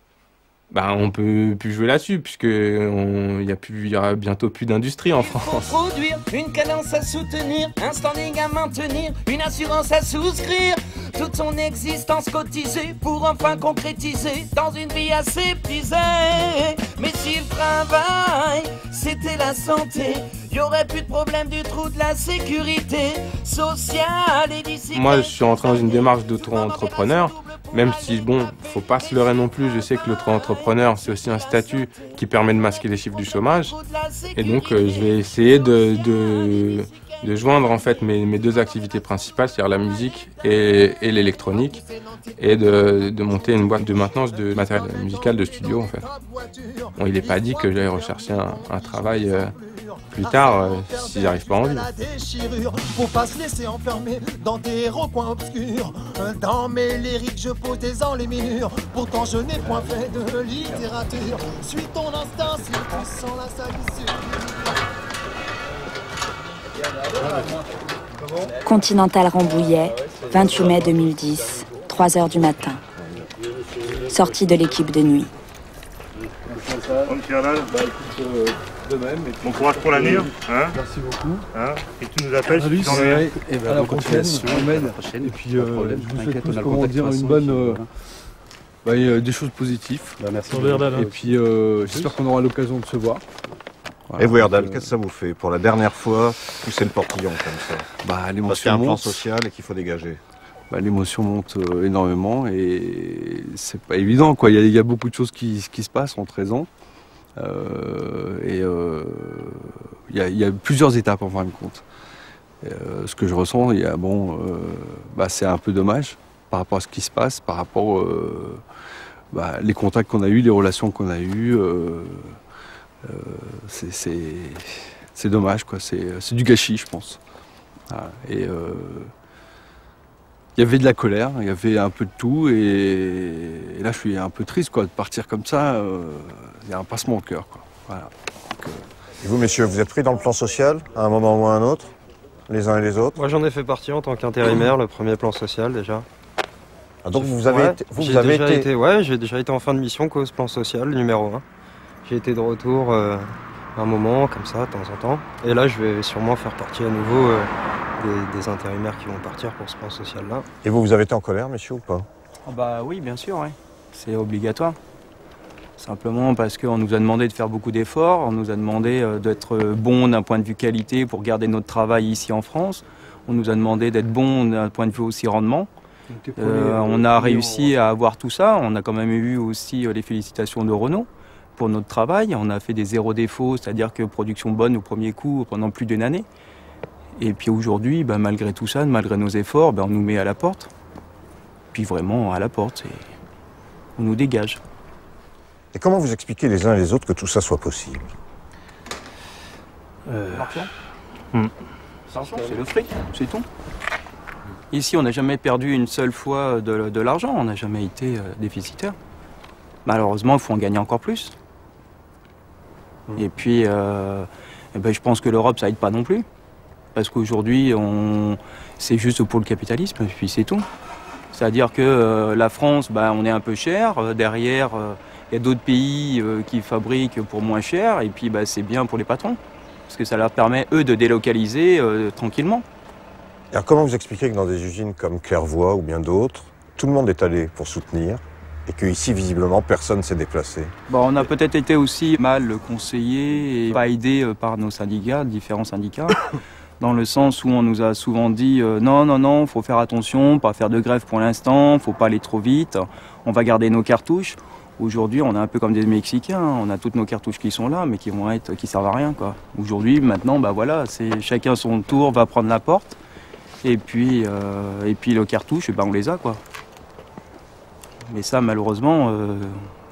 on peut plus jouer là-dessus, puisqu'il y aura bientôt plus d'industrie en France. Produire une cadence à soutenir, un standing à maintenir, une assurance à souscrire, toute son existence cotisée pour enfin concrétiser dans une vie assez épuisée. Mais si le travail, c'était la santé, il n'y aurait plus de problème du trou de la sécurité sociale et d'ici. Moi, je suis rentré dans une démarche d'auto-entrepreneur, même si, faut pas se leurrer non plus, je sais que l'auto-entrepreneur, c'est aussi un statut qui permet de masquer les chiffres du chômage. Et donc, je vais essayer de joindre, en fait, mes deux activités principales, c'est-à-dire la musique et l'électronique, et de monter une boîte de maintenance de matériel musical de studio, en fait. Bon, il n'est pas dit que j'aille rechercher un travail plus tard, si j'arrive pas à en vivre. Faut pas se laisser enfermer dans des recoins obscurs. Dans mes lyriques, je pose des enluminures. Pourtant, je n'ai point fait de littérature. Suis ton instinct si tu sens la salissure. Continental Rambouillet, 28 mai 2010, 3h du matin. Sortie de l'équipe de nuit. De même. Bon courage pour l'avenir. Merci beaucoup. Et tu nous appelles si tu en es. À la prochaine. Et puis je vous souhaite tous, comment dire, une bonne... des choses positives. Merci. Et puis j'espère qu'on aura l'occasion de se voir. Voilà. Et vous, Erdal, qu'est-ce que ça vous fait pour la dernière fois pousser le portillon comme ça? L'émotion parce qu'il y a un plan monte. social et qu'il faut dégager. L'émotion monte énormément et c'est pas évident, quoi. Il y a beaucoup de choses qui se passent en 13 ans. Il y a plusieurs étapes en fin de compte. Ce que je ressens, c'est un peu dommage par rapport à ce qui se passe, par rapport les contacts qu'on a eus, les relations qu'on a eues, c'est dommage, quoi. C'est du gâchis, je pense. Voilà. Et il y avait de la colère, il y avait un peu de tout, et là je suis un peu triste, quoi, de partir comme ça. Il y a un pincement au cœur, quoi. Voilà. Donc, et vous, messieurs, vous êtes pris dans le plan social à un moment ou à un autre, les uns et les autres? Moi, j'en ai fait partie en tant qu'intérimaire, le premier plan social déjà. Ah, donc vous avez été... Ouais, j'ai déjà été en fin de mission cause plan social numéro 1. J'ai été de retour un moment, comme ça, de temps en temps. Et là, je vais sûrement faire partie à nouveau des intérimaires qui vont partir pour ce plan social-là. Et vous avez été en colère, messieurs, ou pas? Oh bah oui, bien sûr, ouais. C'est obligatoire. Simplement parce qu'on nous a demandé de faire beaucoup d'efforts, on nous a demandé d'être bon d'un point de vue qualité pour garder notre travail ici en France. On nous a demandé d'être bon d'un point de vue aussi rendement. On a réussi à avoir tout ça. On a quand même eu aussi les félicitations de Renault pour notre travail. On a fait des zéro défaut, c'est-à-dire que production bonne au premier coup pendant plus d'une année. Et puis aujourd'hui, malgré tout ça, malgré nos efforts, on nous met à la porte. Puis vraiment à la porte, on nous dégage. Et comment vous expliquez les uns et les autres que tout ça soit possible? L'argent. C'est le fric, c'est tout. Ici, on n'a jamais perdu une seule fois de l'argent, on n'a jamais été déficitaire. Malheureusement, il faut en gagner encore plus. Et puis, je pense que l'Europe, ça aide pas non plus. Parce qu'aujourd'hui, c'est juste pour le capitalisme, et puis c'est tout. C'est-à-dire que la France, on est un peu cher. Derrière, il y a d'autres pays qui fabriquent pour moins cher. Et puis, c'est bien pour les patrons. Parce que ça leur permet, eux, de délocaliser tranquillement. Alors comment vous expliquez que dans des usines comme Clairvoy ou bien d'autres, tout le monde est allé pour soutenir et qu'ici, visiblement, personne ne s'est déplacé? On a peut-être été aussi mal conseillés et pas aidés par nos syndicats, différents syndicats, dans le sens où on nous a souvent dit non, faut faire attention, pas faire de grève pour l'instant, faut pas aller trop vite, on va garder nos cartouches. Aujourd'hui, on est un peu comme des Mexicains, on a toutes nos cartouches qui sont là, mais qui servent à rien, quoi. Aujourd'hui, maintenant, voilà, c'est chacun son tour va prendre la porte. Et puis les cartouches, on les a, quoi. Mais ça, malheureusement,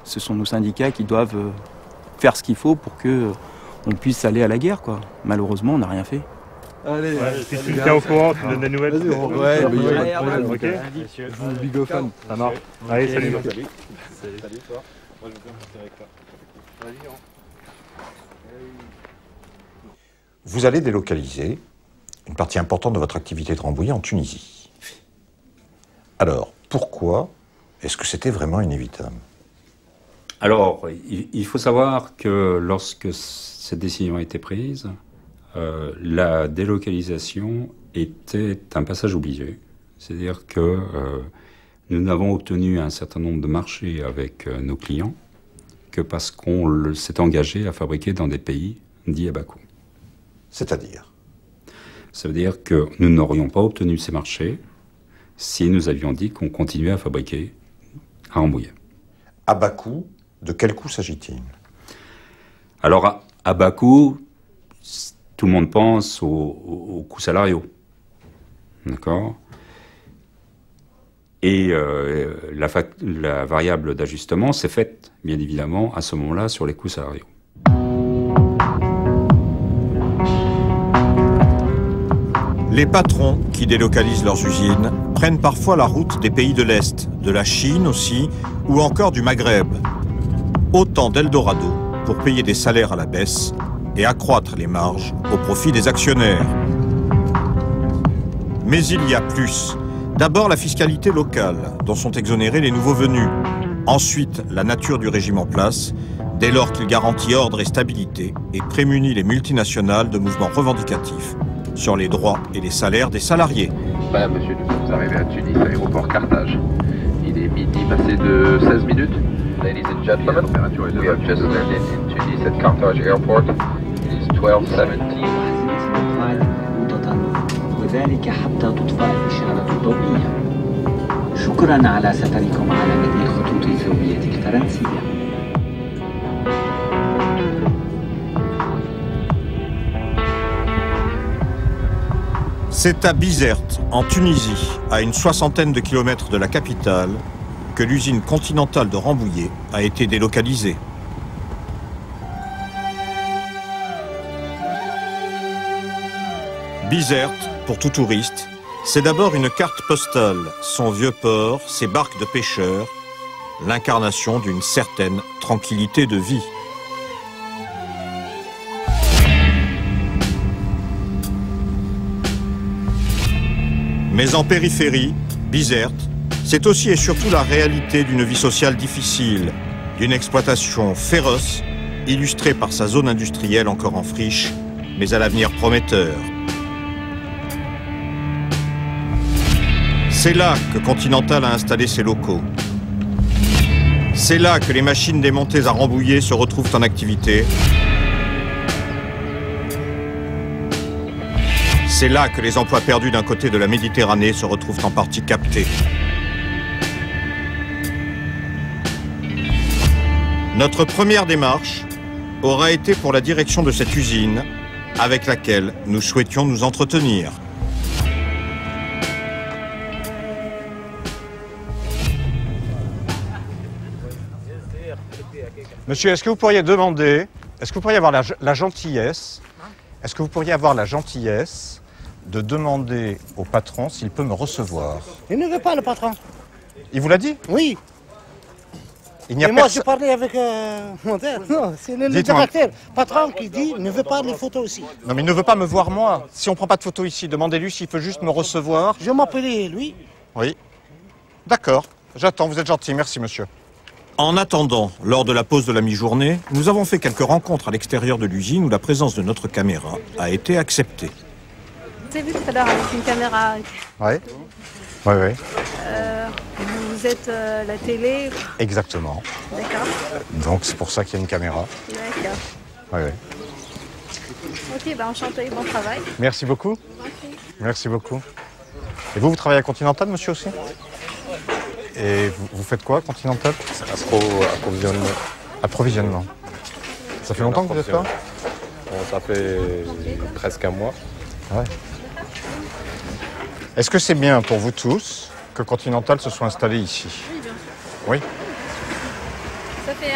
ce sont nos syndicats qui doivent faire ce qu'il faut pour qu'on puisse aller à la guerre, quoi. Malheureusement, on n'a rien fait. Allez, tu te tiens au courant, tu me donnes des nouvelles. Ouais, ok. Je vous bigophone. Ça marche. Allez, salut. Salut, toi. Moi, je vais faire directeur. Vous allez délocaliser une partie importante de votre activité de Rambouillet en Tunisie. Alors, pourquoi est-ce que c'était vraiment inévitable? Alors, il faut savoir que lorsque cette décision a été prise, la délocalisation était un passage obligé. C'est-à-dire que nous n'avons obtenu un certain nombre de marchés avec nos clients que parce qu'on s'est engagé à fabriquer dans des pays dits à bas coût. C'est-à-dire? Ça veut dire que nous n'aurions pas obtenu ces marchés si nous avions dit qu'on continuait à fabriquer à Rambouillet. À bas coût, de quel coût s'agit-il? Alors, à bas coût, tout le monde pense aux coûts salariaux. D'accord? Et la variable d'ajustement s'est faite, bien évidemment, à ce moment-là, sur les coûts salariaux. Les patrons qui délocalisent leurs usines prennent parfois la route des pays de l'Est, de la Chine aussi, ou encore du Maghreb. Autant d'Eldorado pour payer des salaires à la baisse et accroître les marges au profit des actionnaires. Mais il y a plus. D'abord la fiscalité locale, dont sont exonérés les nouveaux venus. Ensuite, la nature du régime en place, dès lors qu'il garantit ordre et stabilité et prémunit les multinationales de mouvements revendicatifs sur les droits et les salaires des salariés. Voilà, monsieur, nous sommes arrivés à Tunis, aéroport Carthage. Il est midi passé de 16 minutes. Ladies and gentlemen, we have just landed in Tunis at Carthage Airport. It is 12:17. وذلك حتى تطفأ الإشارة الضوئية. شكرا على سفركم على مثل الخطوط الجوية الفرنسية. C'est à Bizerte, en Tunisie, à une 60aine de kilomètres de la capitale, que l'usine continentale de Rambouillet a été délocalisée. Bizerte, pour tout touriste, c'est d'abord une carte postale, son vieux port, ses barques de pêcheurs, l'incarnation d'une certaine tranquillité de vie. Mais en périphérie, Bizerte, c'est aussi et surtout la réalité d'une vie sociale difficile, d'une exploitation féroce, illustrée par sa zone industrielle encore en friche, mais à l'avenir prometteur. C'est là que Continental a installé ses locaux. C'est là que les machines démontées à Rambouillet se retrouvent en activité. C'est là que les emplois perdus d'un côté de la Méditerranée se retrouvent en partie captés. Notre première démarche aura été pour la direction de cette usine avec laquelle nous souhaitions nous entretenir. Monsieur, est-ce que vous pourriez demander, est-ce que vous pourriez avoir la gentillesse, est-ce que vous pourriez avoir la gentillesse de demander au patron s'il peut me recevoir? Il ne veut pas, le patron. Il vous l'a dit? Oui. Il n'y a Et moi, personne. je parlais avec mon père. Non, c'est le directeur, patron qui dit ne veut pas les photos aussi. Non, mais il ne veut pas me voir moi. Si on ne prend pas de photo ici, demandez-lui s'il peut juste me recevoir. Je m'appelais lui. Oui. D'accord. J'attends. Vous êtes gentil. Merci, monsieur. En attendant, lors de la pause de la mi-journée, nous avons fait quelques rencontres à l'extérieur de l'usine où la présence de notre caméra a été acceptée. Vous avez vu tout à l'heure avec une caméra. Oui. Oui, oui. Vous êtes la télé. Exactement. D'accord. Donc c'est pour ça qu'il y a une caméra. D'accord. Oui, oui. Ok, bah enchanté, bon travail. Merci beaucoup. Merci beaucoup. Et vous travaillez à Continental, monsieur, aussi? Et vous faites quoi, Continental? Approvisionnement. Approvisionnement. Ça fait longtemps que vous êtes là? Bon, ça fait presque un mois. Ouais. Est-ce que c'est bien pour vous tous que Continental se soit installé ici? Oui, bien sûr. Oui. Ça fait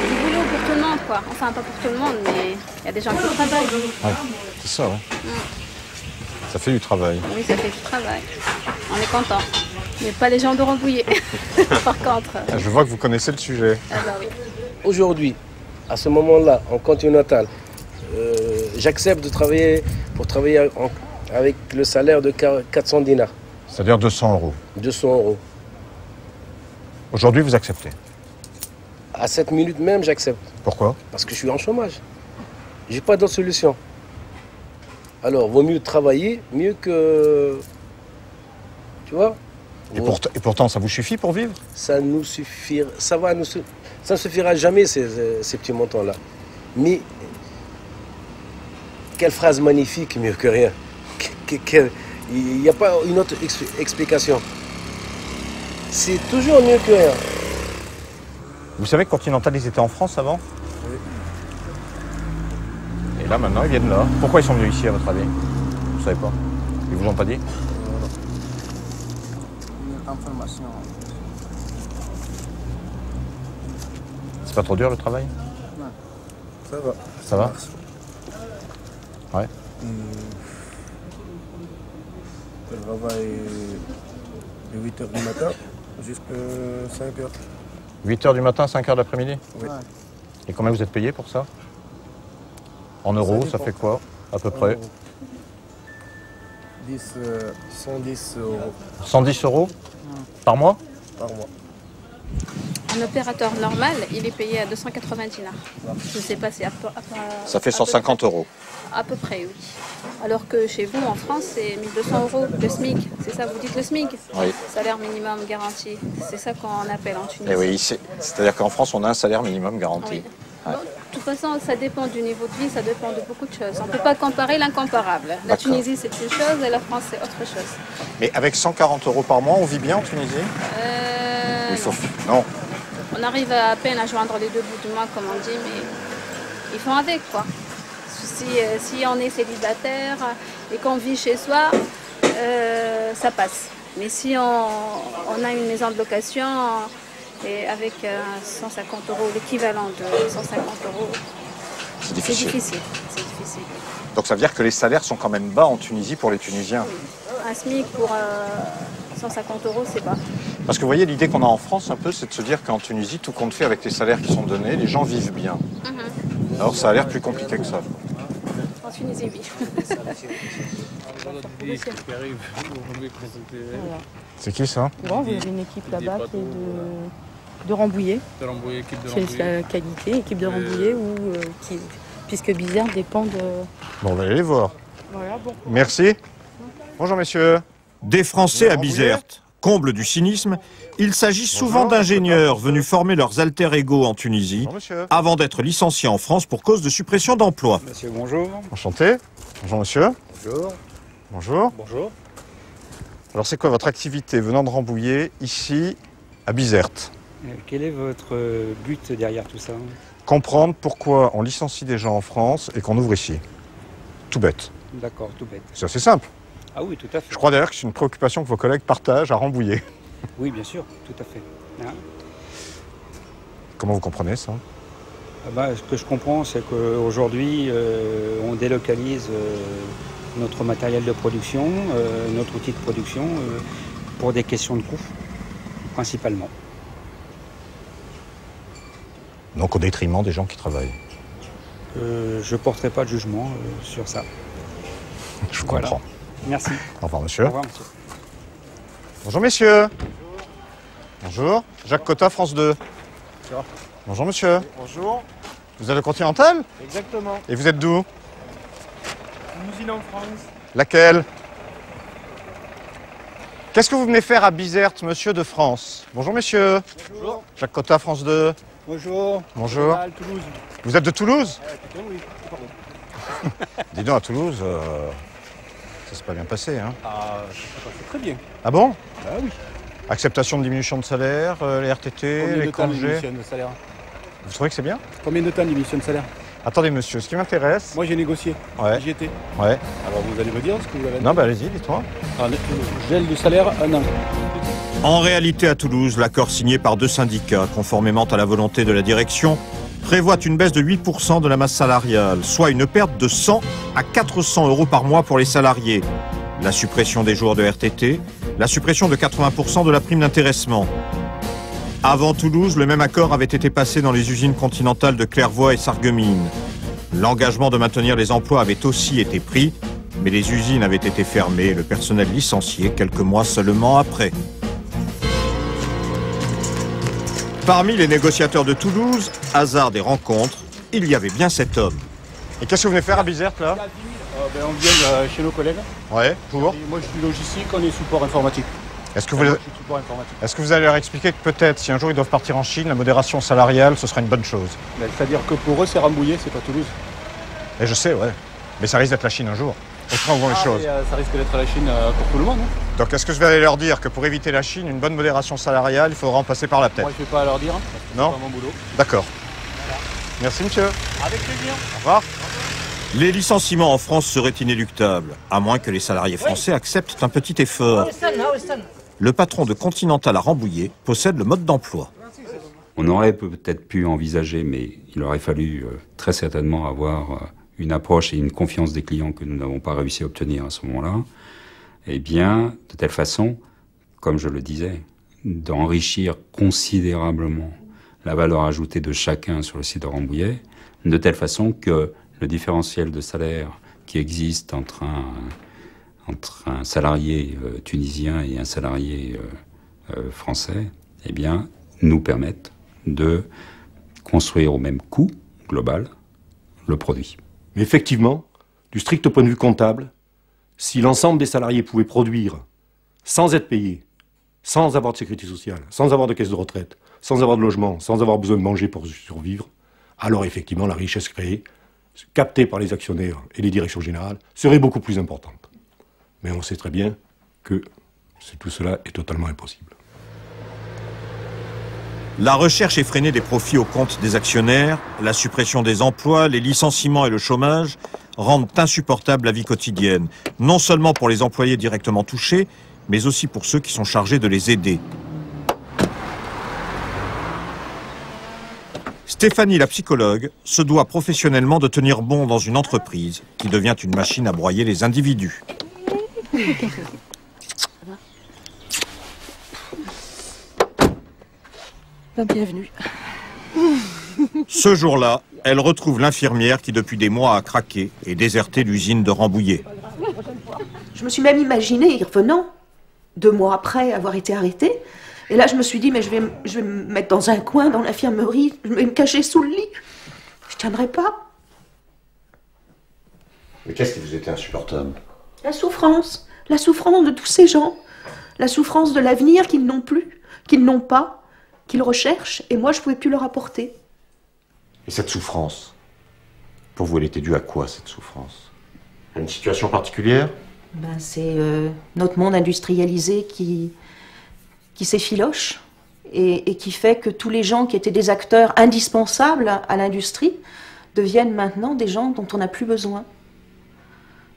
du boulot pour tout le monde, quoi. Enfin, pas pour tout le monde, mais il y a des gens qui travaillent. Ouais, c'est ça, ouais. Ça fait du travail. Oui, ça fait du travail. On est content. Mais pas les gens de Rambouillet, par contre. Je vois que vous connaissez le sujet. Ah bah oui. Aujourd'hui, à ce moment-là, en Continental, j'accepte de travailler avec le salaire de 400 dinars. C'est-à-dire 200 euros. 200 euros. Aujourd'hui, vous acceptez? À cette minute même, j'accepte. Pourquoi? Parce que je suis en chômage. J'ai pas d'autre solution. Alors, vaut mieux travailler, mieux que... Tu vois? Et pourtant, ça vous suffit pour vivre? Ça nous suffira... Ça ne suffira jamais, ces petits montants-là. Mais... Quelle phrase magnifique, mieux que rien. Il n'y a pas une autre explication. C'est toujours mieux que rien. Vous savez que Continental, ils étaient en France avant? Oui. Et là, maintenant, ils viennent là. Pourquoi ils sont venus ici, à votre avis? Vous savez pas? Ils vous l'ont pas dit? Information. C'est pas trop dur, le travail? Non. Ça va. Ça va? Ouais. Je travaille de 8h du matin jusqu'à 5h. 8h du matin, 5h de l'après-midi? Oui. Et combien vous êtes payé pour ça? En euros, ça fait quoi, à peu près? 110 euros. 110 euros? Par mois? Par mois. Un opérateur normal, il est payé à 280 dinars. Je ne sais pas si Ça fait 150 euros. À peu près, oui. Alors que chez vous, en France, c'est 1200 euros le SMIC. C'est ça, vous dites le SMIC? Oui. Salaire minimum garanti. C'est ça qu'on appelle en Tunisie. Et oui, c'est-à-dire qu'en France, on a un salaire minimum garanti. Oui. Ouais. Bon, de toute façon, ça dépend du niveau de vie, ça dépend de beaucoup de choses. On ne peut pas comparer l'incomparable. La Tunisie, c'est une chose et la France, c'est autre chose. Mais avec 140 euros par mois, on vit bien en Tunisie? Il faut... Non. On arrive à peine à joindre les deux bouts du mois, comme on dit, mais ils font avec, quoi. Si on est célibataire et qu'on vit chez soi, ça passe. Mais si on a une maison de location et avec 150 €, l'équivalent de 150 €, c'est difficile. C'est difficile. Donc ça veut dire que les salaires sont quand même bas en Tunisie pour les Tunisiens. Un SMIC pour 150 €, c'est bas. Parce que vous voyez, l'idée qu'on a en France un peu, c'est de se dire qu'en Tunisie, tout compte fait avec les salaires qui sont donnés, les gens vivent bien. Alors ça a l'air plus compliqué que ça. En Tunisie, oui. C'est qui ça? Bon, vous avez une équipe là-bas qui est de Rambouillet. C'est la qualité, équipe de Rambouillet, puisque Bizerte dépend de... Bon, on va aller les voir. Voilà, bon. Merci. Bonjour messieurs. Des Français à Bizerte. Comble du cynisme, il s'agit souvent d'ingénieurs venus former leurs alter-ego en Tunisie avant d'être licenciés en France pour cause de suppression d'emplois. Monsieur, bonjour. Enchanté. Bonjour monsieur. Bonjour. Bonjour. Bonjour. Alors c'est quoi votre activité venant de Rambouillet, ici, à Bizerte? Quel est votre but derrière tout ça? Comprendre pourquoi on licencie des gens en France et qu'on ouvre ici. Tout bête. D'accord, tout bête. C'est assez simple. Ah oui, tout à fait. Je crois d'ailleurs que c'est une préoccupation que vos collègues partagent à Rambouillet. Oui, bien sûr, tout à fait. Hein? Comment vous comprenez ça? Ce que je comprends, c'est qu'aujourd'hui, on délocalise notre matériel de production, notre outil de production, pour des questions de coût, principalement. Donc au détriment des gens qui travaillent. Je ne porterai pas de jugement sur ça. Je comprends. Merci. Au revoir monsieur. Au revoir monsieur. Bonjour messieurs. Bonjour. Jacques Cotta, France 2. Bonjour. Bonjour monsieur. Bonjour. Vous êtes le Continental? Exactement. Et vous êtes d'où? Une usine en France. Laquelle? Qu'est-ce que vous venez faire à Bizerte, monsieur de France? Bonjour messieurs. Bonjour. Jacques Cotta, France 2. Bonjour. Bonjour. Toulouse. Vous êtes de Toulouse? Putain, oui. Pardon. Dis donc, à Toulouse, ça s'est pas bien passé, hein? Ah, ça passe très bien. Ah bon? Ah oui. Acceptation de diminution de salaire, les RTT, Combien les de temps congés. diminution de salaire? Vous trouvez que c'est bien? Combien de temps diminution de salaire? Attendez monsieur, ce qui m'intéresse... Moi j'ai négocié. Ouais. J'y étais. Ouais. Alors vous allez me dire ce que vous avez... Non, bah allez-y, dites-moi. Gel du salaire, 1 an. En réalité, à Toulouse, l'accord signé par 2 syndicats, conformément à la volonté de la direction, prévoit une baisse de 8% de la masse salariale, soit une perte de 100 à 400 € par mois pour les salariés. La suppression des jours de RTT, la suppression de 80% de la prime d'intéressement. Avant Toulouse, le même accord avait été passé dans les usines continentales de Clairvoy et Sarreguemines. L'engagement de maintenir les emplois avait aussi été pris, mais les usines avaient été fermées et le personnel licencié quelques mois seulement après. Parmi les négociateurs de Toulouse, hasard des rencontres, il y avait bien cet homme. Et qu'est-ce que vous venez faire à Bizerte, là? On vient chez nos collègues. Ouais, pour? Moi je suis logistique, on est support informatique. Est-ce que vous allez leur expliquer que peut-être, si un jour ils doivent partir en Chine, la modération salariale, ce sera une bonne chose? C'est-à-dire que pour eux, c'est Rambouillet, c'est pas Toulouse. Et je sais, ouais. Mais ça risque d'être la Chine un jour. On se prend où vont les choses. Ça risque d'être la Chine pour tout le monde. Hein. Donc est-ce que je vais aller leur dire que pour éviter la Chine, une bonne modération salariale, il faudra en passer par la tête? Moi, je ne vais pas leur dire. Hein, non? C'est pas mon boulot. D'accord. Voilà. Merci, monsieur. Avec plaisir. Au revoir. Les licenciements en France seraient inéluctables, à moins que les salariés français acceptent un petit effort. Le patron de Continental à Rambouillet possède le mode d'emploi. On aurait peut-être pu envisager, mais il aurait fallu très certainement avoir une approche et une confiance des clients que nous n'avons pas réussi à obtenir à ce moment-là. Eh bien, de telle façon, comme je le disais, d'enrichir considérablement la valeur ajoutée de chacun sur le site de Rambouillet, de telle façon que le différentiel de salaire qui existe entre un salarié tunisien et un salarié français, eh bien, nous permettent de construire au même coût global le produit. Mais effectivement, du strict point de vue comptable, si l'ensemble des salariés pouvaient produire sans être payés, sans avoir de sécurité sociale, sans avoir de caisse de retraite, sans avoir de logement, sans avoir besoin de manger pour survivre, alors effectivement la richesse créée, captée par les actionnaires et les directions générales, serait beaucoup plus importante. Mais on sait très bien que tout cela est totalement impossible. La recherche effrénée des profits au compte des actionnaires, la suppression des emplois, les licenciements et le chômage rendent insupportable la vie quotidienne, non seulement pour les employés directement touchés, mais aussi pour ceux qui sont chargés de les aider. Stéphanie, la psychologue, se doit professionnellement de tenir bon dans une entreprise qui devient une machine à broyer les individus. Bienvenue. Ce jour-là, elle retrouve l'infirmière qui depuis des mois a craqué et déserté l'usine de Rambouillet. Je me suis même imaginé y revenant, 2 mois après avoir été arrêtée. Et là, je me suis dit, mais je vais me mettre dans un coin, dans l'infirmerie, je vais me cacher sous le lit. Je tiendrai pas. Mais qu'est-ce qui vous était insupportable? La souffrance de tous ces gens, la souffrance de l'avenir qu'ils n'ont plus, qu'ils n'ont pas, qu'ils recherchent, et moi, je ne pouvais plus leur apporter. Et cette souffrance, pour vous, elle était due à quoi, cette souffrance? À une situation particulière? C'est notre monde industrialisé qui s'effiloche et qui fait que tous les gens qui étaient des acteurs indispensables à l'industrie deviennent maintenant des gens dont on n'a plus besoin.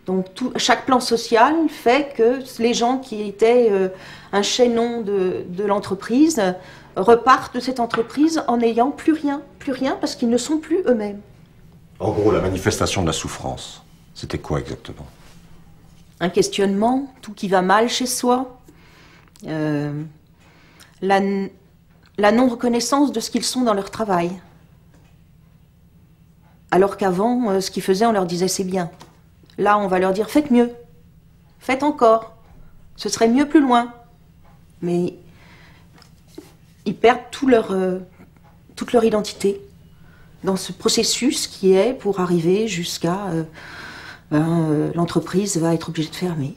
Donc chaque plan social fait que les gens qui étaient un chaînon de l'entreprise repartent de cette entreprise en n'ayant plus rien parce qu'ils ne sont plus eux-mêmes. En gros, la manifestation de la souffrance, c'était quoi exactement? Un questionnement, tout qui va mal chez soi, la non-reconnaissance de ce qu'ils sont dans leur travail. Alors qu'avant, ce qu'ils faisaient, on leur disait c'est bien. Là, on va leur dire faites mieux, faites encore, ce serait mieux plus loin. Mais ils perdent toute leur identité dans ce processus qui est pour arriver jusqu'à l'entreprise va être obligée de fermer.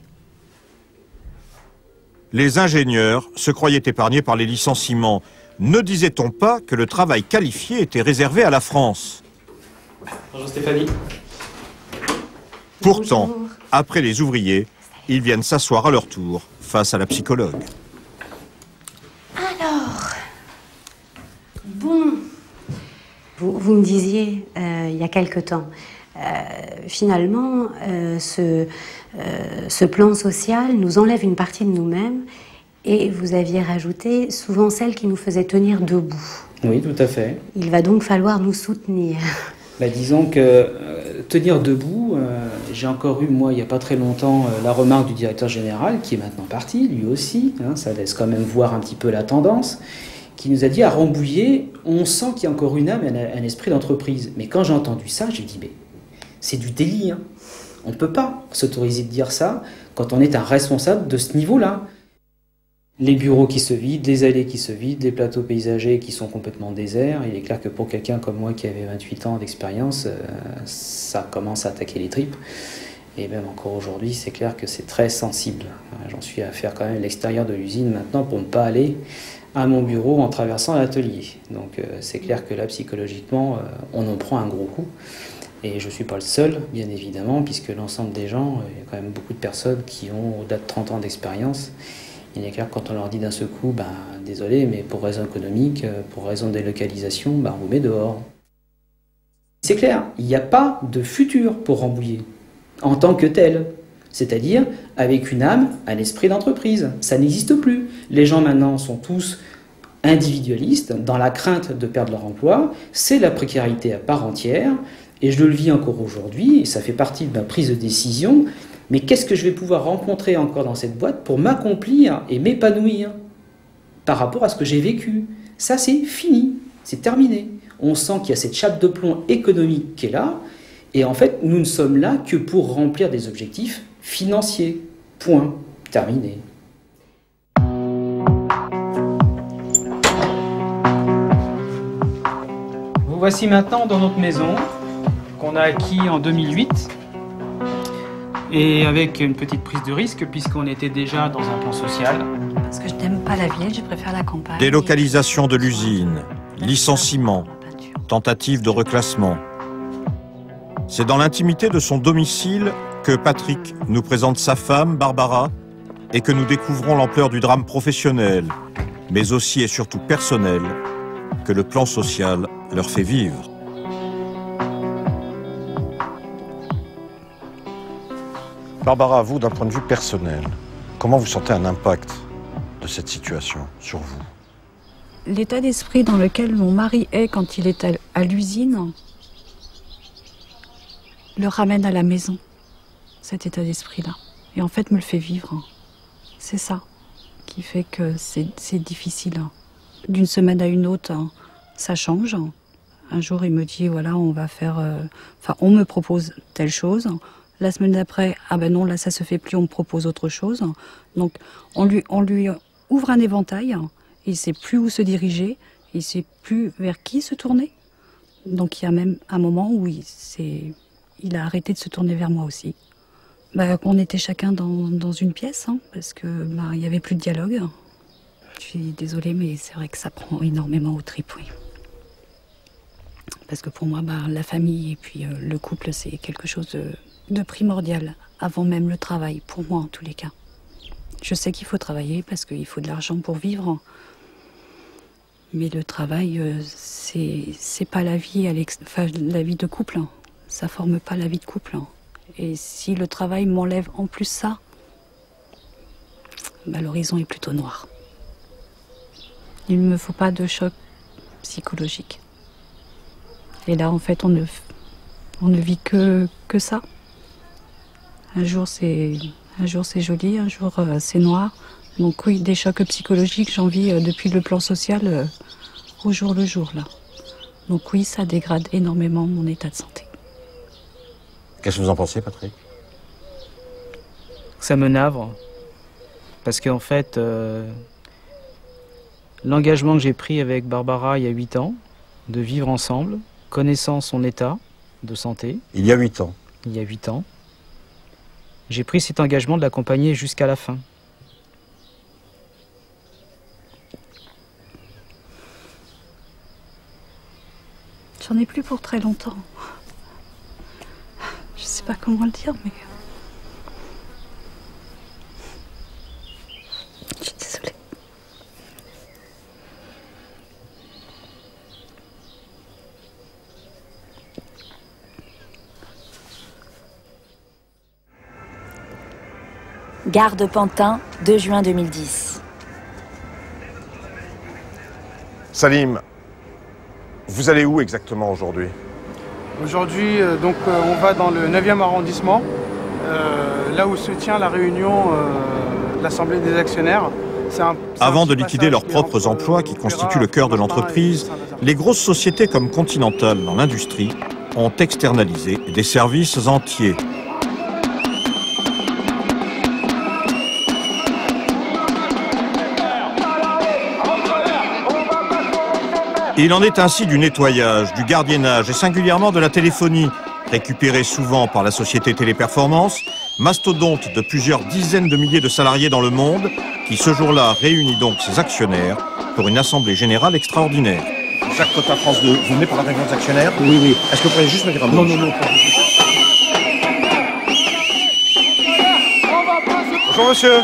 Les ingénieurs se croyaient épargnés par les licenciements. Ne disait-on pas que le travail qualifié était réservé à la France? Bonjour Stéphanie. Pourtant, après les ouvriers, ils viennent s'asseoir à leur tour face à la psychologue. Alors, bon, vous me disiez il y a quelque temps, finalement, ce plan social nous enlève une partie de nous-mêmes et vous aviez rajouté souvent celle qui nous faisait tenir debout. Oui, tout à fait. Il va donc falloir nous soutenir. Disons que tenir debout, j'ai encore eu, moi, il n'y a pas très longtemps, la remarque du directeur général, qui est maintenant parti, lui aussi, ça laisse quand même voir un petit peu la tendance, qui nous a dit à Rambouillet, on sent qu'il y a encore une âme et un esprit d'entreprise. Mais quand j'ai entendu ça, j'ai dit, mais c'est du délit. On ne peut pas s'autoriser de dire ça quand on est un responsable de ce niveau-là. Les bureaux qui se vident, les allées qui se vident, les plateaux paysagers qui sont complètement déserts. Il est clair que pour quelqu'un comme moi qui avait 28 ans d'expérience, ça commence à attaquer les tripes. Et même encore aujourd'hui, c'est clair que c'est très sensible. J'en suis à faire quand même l'extérieur de l'usine maintenant pour ne pas aller à mon bureau en traversant l'atelier. Donc c'est clair que là, psychologiquement, on en prend un gros coup. Et je ne suis pas le seul, bien évidemment, puisque l'ensemble des gens, il y a quand même beaucoup de personnes qui ont au-delà de 30 ans d'expérience. Il est clair que quand on leur dit d'un seul coup, désolé, mais pour raison économique, pour raison de délocalisation, on vous met dehors. C'est clair, il n'y a pas de futur pour Rambouillet, en tant que tel. C'est-à-dire avec une âme, un esprit d'entreprise. Ça n'existe plus. Les gens maintenant sont tous individualistes, dans la crainte de perdre leur emploi. C'est la précarité à part entière. Et je le vis encore aujourd'hui, et ça fait partie de ma prise de décision. Mais qu'est-ce que je vais pouvoir rencontrer encore dans cette boîte pour m'accomplir et m'épanouir par rapport à ce que j'ai vécu? Ça, c'est fini, c'est terminé. On sent qu'il y a cette chape de plomb économique qui est là, et en fait, nous ne sommes là que pour remplir des objectifs financiers. Point. Terminé. Vous voici maintenant dans notre maison, qu'on a acquis en 2008. Et avec une petite prise de risque, puisqu'on était déjà dans un plan social. Parce que je n'aime pas la ville, je préfère la campagne. Délocalisation de l'usine, licenciement, tentative de reclassement. C'est dans l'intimité de son domicile que Patrick nous présente sa femme, Barbara, et que nous découvrons l'ampleur du drame professionnel, mais aussi et surtout personnel, que le plan social leur fait vivre. Barbara, vous, d'un point de vue personnel, Comment vous sentez un impact de cette situation sur vous? L'état d'esprit dans lequel mon mari est quand il est à l'usine le ramène à la maison, cet état d'esprit-là. Et en fait me le fait vivre. C'est ça qui fait que c'est difficile. D'une semaine à une autre, ça change. Un jour, il me dit, voilà, on va faire... on me propose telle chose. La semaine d'après, ah ben non, là, ça se fait plus, on me propose autre chose. Donc, on lui ouvre un éventail. Il ne sait plus où se diriger. Il ne sait plus vers qui se tourner. Donc, il y a même un moment où il a arrêté de se tourner vers moi aussi. On était chacun dans une pièce, parce que il n'y avait plus de dialogue. Je suis désolée, mais c'est vrai que ça prend énormément aux tripes, oui. Parce que pour moi, la famille et puis le couple, c'est quelque chose de primordial, avant même le travail, pour moi en tous les cas. Je sais qu'il faut travailler parce qu'il faut de l'argent pour vivre. Mais le travail, c'est pas la vie, la vie de couple. Ça forme pas la vie de couple. Et si le travail m'enlève en plus ça, l'horizon est plutôt noir. Il ne me faut pas de choc psychologique. Et là, en fait, on ne vit que ça. Un jour, c'est joli, un jour, c'est noir. Donc oui, des chocs psychologiques, j'en vis depuis le plan social au jour le jour, là. Donc oui, ça dégrade énormément mon état de santé. Qu'est-ce que vous en pensez, Patrick? Ça me navre. Parce qu'en fait, l'engagement que j'ai pris avec Barbara il y a 8 ans, de vivre ensemble, connaissant son état de santé. Il y a 8 ans. Il y a 8 ans. J'ai pris cet engagement de l'accompagner jusqu'à la fin. J'en ai plus pour très longtemps. Je sais pas comment le dire, mais... Je suis désolée. Gare de Pantin, 2 juin 2010. Salim, vous allez où exactement aujourd'hui? Aujourd'hui, on va dans le 9e arrondissement, là où se tient la réunion de l'Assemblée des actionnaires. Avant de liquider leurs propres emplois qui constituent le cœur de l'entreprise, les grosses sociétés comme Continental dans l'industrie ont externalisé des services entiers. Il en est ainsi du nettoyage, du gardiennage et singulièrement de la téléphonie, récupérée souvent par la société Téléperformance, mastodonte de plusieurs dizaines de milliers de salariés dans le monde, qui ce jour-là réunit donc ses actionnaires pour une assemblée générale extraordinaire. Jacques Cotin, France 2, vous venez pour la réunion des actionnaires? Oui, oui. Est-ce que vous pourriez juste me dire un mot? Non, non, non. Bonjour monsieur.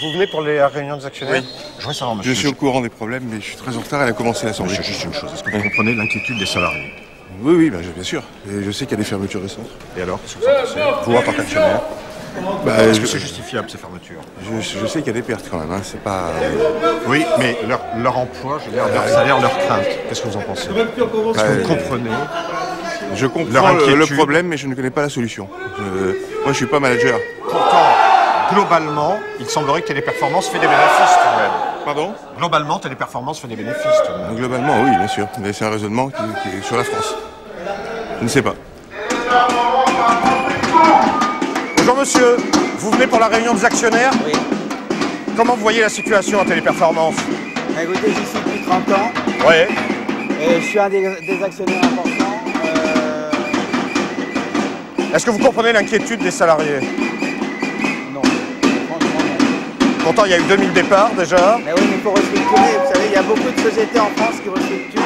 Vous venez pour la réunion des actionnaires? Oui. Je voudrais savoir, monsieur. Je suis au courant des problèmes, mais je suis très en retard. Elle a commencé l'assemblée. Monsieur, juste une chose. Est-ce que vous comprenez l'inquiétude des salariés? Oui, oui, bien sûr. Et je sais qu'il y a des fermetures récentes. Et alors, qu'est-ce que vous en pensez? Vous, en tant qu'actionnaire? Est-ce que c'est justifiable, ces fermetures? Je sais qu'il y a des pertes quand même. Hein. C'est pas... Oui, mais leur emploi, je veux dire, leur salaire, leur crainte. Qu'est-ce que vous en pensez? Est-ce que vous comprenez? Je comprends le problème, mais je ne connais pas la solution. Moi, je ne suis pas manager. Pourtant, globalement, il semblerait que Téléperformance fait des bénéfices tout de même. Pardon? Globalement, Téléperformance fait des bénéfices tout de même. Globalement, oui, bien sûr. Mais c'est un raisonnement qui est sur la France. Je ne sais pas. Bonjour monsieur, vous venez pour la réunion des actionnaires? Oui. Comment vous voyez la situation à Téléperformance? Écoutez, j'y suis depuis 30 ans. Oui. Et je suis un des actionnaires importants. Est-ce que vous comprenez l'inquiétude des salariés? Non, franchement non. Pourtant, il y a eu 2000 départs déjà. Mais oui, mais il faut restructurer. Vous savez, il y a beaucoup de sociétés en France qui restructurent.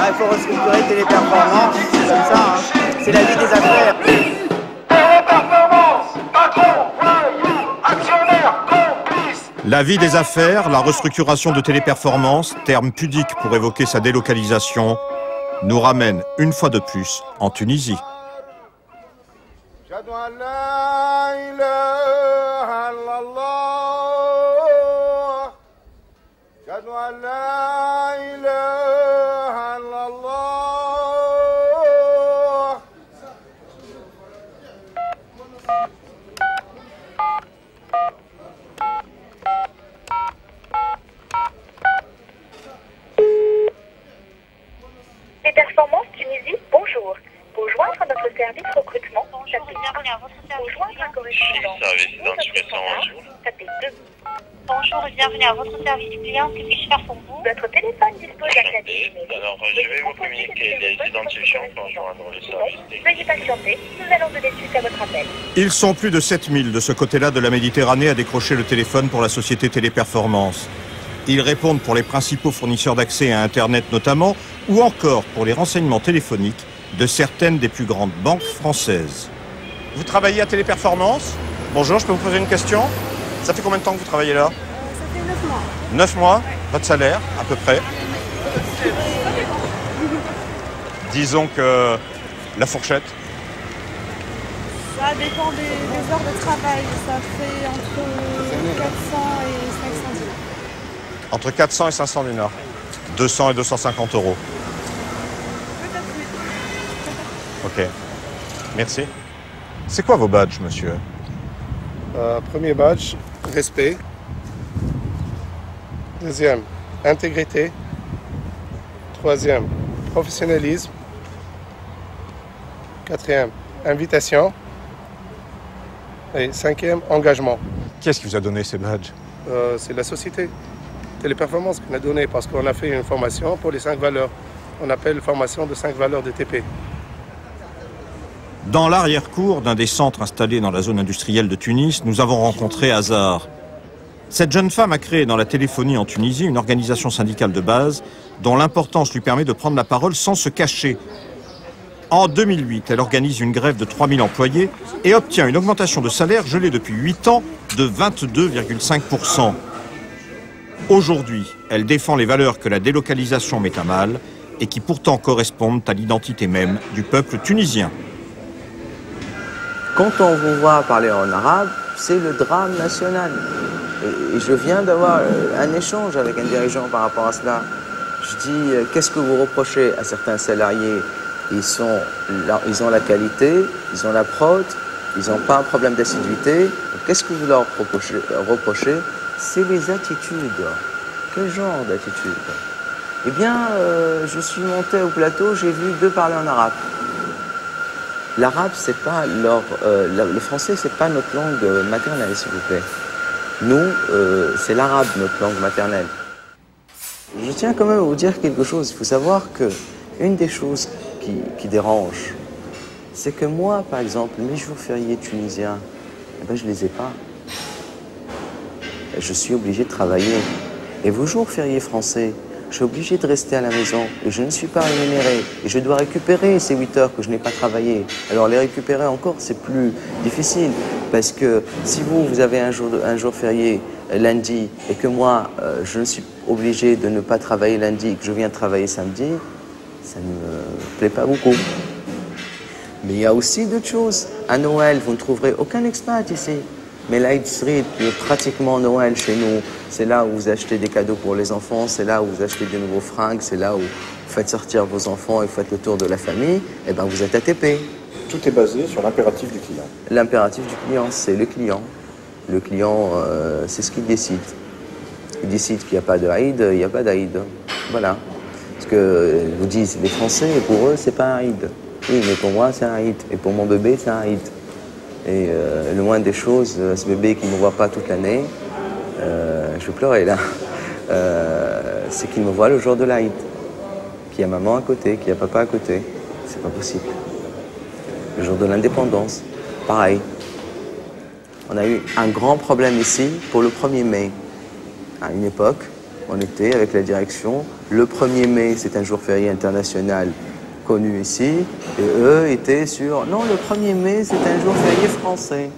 Il faut restructurer Téléperformance. C'est comme ça. Hein. C'est la vie des affaires. Téléperformance, patron, actionnaire, complice. La vie des affaires, la restructuration de Téléperformance, terme pudique pour évoquer sa délocalisation, nous ramène une fois de plus en Tunisie. Les performances Tunisie, bonjour. Pour joindre notre service recrutement, tapez 1. Pour joindre un correspondant, tapez 2. Bonjour et bienvenue à votre service client. Que puis-je faire pour vous? Votre téléphone dispose d'un clavier. Alors, je vais vous communiquer les identifiants pour joindre le service. Veuillez patienter, nous allons donner suite à votre appel. Ils sont plus de 7000 de ce côté-là de la Méditerranée à décrocher le téléphone pour la société Téléperformance. Ils répondent pour les principaux fournisseurs d'accès à Internet notamment, ou encore pour les renseignements téléphoniques de certaines des plus grandes banques françaises. Vous travaillez à Téléperformance? Bonjour, je peux vous poser une question? Ça fait combien de temps que vous travaillez là? Ça fait 9 mois. 9 mois? Votre salaire, à peu près? Disons que la fourchette? Ça dépend des heures de travail. Ça fait entre 400 et 500 dinars. Entre 400 et 500 dinars. 200 et 250 euros. Ok. Merci. C'est quoi vos badges, monsieur? Premier badge, respect. Deuxième, intégrité. Troisième, professionnalisme. Quatrième, invitation. Et cinquième, engagement. Qui est-ce qui vous a donné ces badges? C'est la société Téléperformance qui l'a donné parce qu'on a fait une formation pour les 5 valeurs. On appelle formation de 5 valeurs de TP. Dans l'arrière-cour d'un des centres installés dans la zone industrielle de Tunis, nous avons rencontré Hazar. Cette jeune femme a créé dans la téléphonie en Tunisie une organisation syndicale de base dont l'importance lui permet de prendre la parole sans se cacher. En 2008, elle organise une grève de 3000 employés et obtient une augmentation de salaire gelée depuis 8 ans de 22,5%. Aujourd'hui, elle défend les valeurs que la délocalisation met à mal et qui pourtant correspondent à l'identité même du peuple tunisien. Quand on vous voit parler en arabe, c'est le drame national. Et je viens d'avoir un échange avec un dirigeant par rapport à cela. Je dis, qu'est-ce que vous reprochez à certains salariés? Ils ont la qualité, ils ont la prod, ils n'ont pas un problème d'assiduité. Qu'est-ce que vous leur reprochez? C'est les attitudes. Quel genre d'attitude? Eh bien, je suis monté au plateau, j'ai vu 2 parler en arabe. L'arabe, c'est pas le français, c'est pas notre langue maternelle, s'il vous plaît. Nous, c'est l'arabe, notre langue maternelle. Je tiens quand même à vous dire quelque chose. Il faut savoir que une des choses qui dérange, c'est que moi, par exemple, mes jours fériés tunisiens, eh ben, je les ai pas. Je suis obligé de travailler. Et vos jours fériés français, je suis obligé de rester à la maison et je ne suis pas rémunéré. Et je dois récupérer ces 8 heures que je n'ai pas travaillé. Alors les récupérer encore, c'est plus difficile. Parce que si vous avez un jour férié lundi et que moi, je ne suis obligé de ne pas travailler lundi et que je viens travailler samedi, ça ne me plaît pas beaucoup. Mais il y a aussi d'autres choses. À Noël, vous ne trouverez aucun expat ici. Mais l'Aïd Street, qui est pratiquement Noël chez nous, c'est là où vous achetez des cadeaux pour les enfants, c'est là où vous achetez de nouveaux fringues, c'est là où vous faites sortir vos enfants et vous faites le tour de la famille, et bien vous êtes ATP. Tout est basé sur l'impératif du client. L'impératif du client, c'est le client. Le client, c'est ce qu'il décide. Il décide qu'il n'y a pas de Aïd, il n'y a pas d'Aïd. Voilà. Parce que vous disent, les Français, pour eux, c'est pas un Aïd. Oui, mais pour moi, c'est un Aïd. Et pour mon bébé, c'est un Aïd. Et le moins des choses, ce bébé qui ne me voit pas toute l'année, je vais pleurer là, c'est qu'il me voit le jour de l'Aïd. Qu'il y a maman à côté, qu'il y a papa à côté. C'est pas possible. Le jour de l'indépendance, pareil. On a eu un grand problème ici pour le 1er mai. À une époque, on était avec la direction. Le 1er mai, c'est un jour férié international connu ici, et eux étaient sur... Non, le 1er mai, c'est un jour férié français.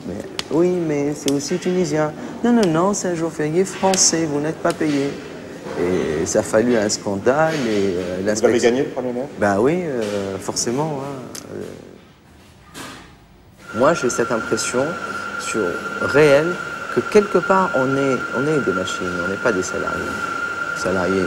Mais, oui, mais c'est aussi tunisien. Non, non, non, c'est un jour férié français, vous n'êtes pas payé. Et ça a fallu un scandale, et Vous avez gagné le 1er mai? Ben oui, forcément. Hein. Moi, j'ai cette impression réelle que quelque part, on est des machines, on n'est pas des salariés.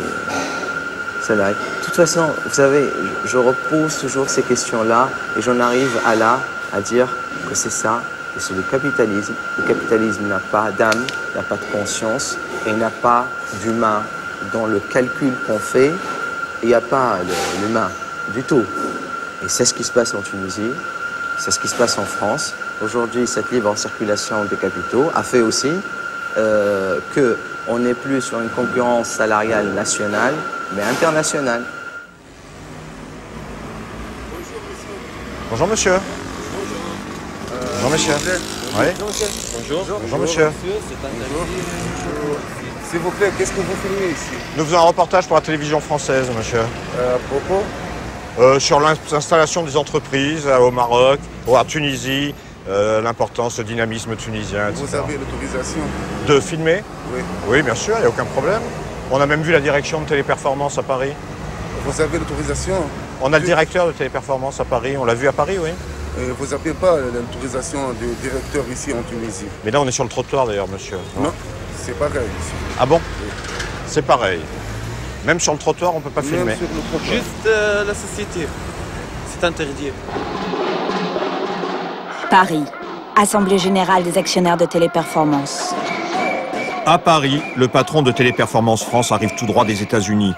De toute façon, vous savez, je repose toujours ces questions-là et j'en arrive à dire que c'est ça, et c'est le capitalisme. Le capitalisme n'a pas d'âme, n'a pas de conscience et n'a pas d'humain. Dans le calcul qu'on fait, il n'y a pas l'humain du tout. Et c'est ce qui se passe en Tunisie, c'est ce qui se passe en France. Aujourd'hui, cette libre circulation des capitaux a fait aussi qu'on n'est plus sur une concurrence salariale nationale, mais internationale. Bonjour monsieur. Bonjour monsieur. Oui. Bonjour. Bonjour monsieur. S'il vous plaît, qu'est-ce que vous filmez ici? Nous faisons un reportage pour la télévision française, monsieur. À propos? Sur l'installation des entreprises au Maroc, en Tunisie, l'importance, le dynamisme tunisien, etc. Vous avez l'autorisation? De filmer? Oui. Oui, bien sûr, il n'y a aucun problème. On a même vu la direction de Téléperformance à Paris. Vous avez l'autorisation? On a le directeur de Téléperformance à Paris, on l'a vu à Paris, oui. Vous n'avez pas l'autorisation du directeur ici en Tunisie? Mais là, on est sur le trottoir d'ailleurs, monsieur. Non, c'est pareil ici. Ah bon? Oui. C'est pareil. Même sur le trottoir, on ne peut pas filmer. Juste la société. C'est interdit. Paris. Assemblée générale des actionnaires de Téléperformance. À Paris, le patron de Téléperformance France arrive tout droit des États-Unis.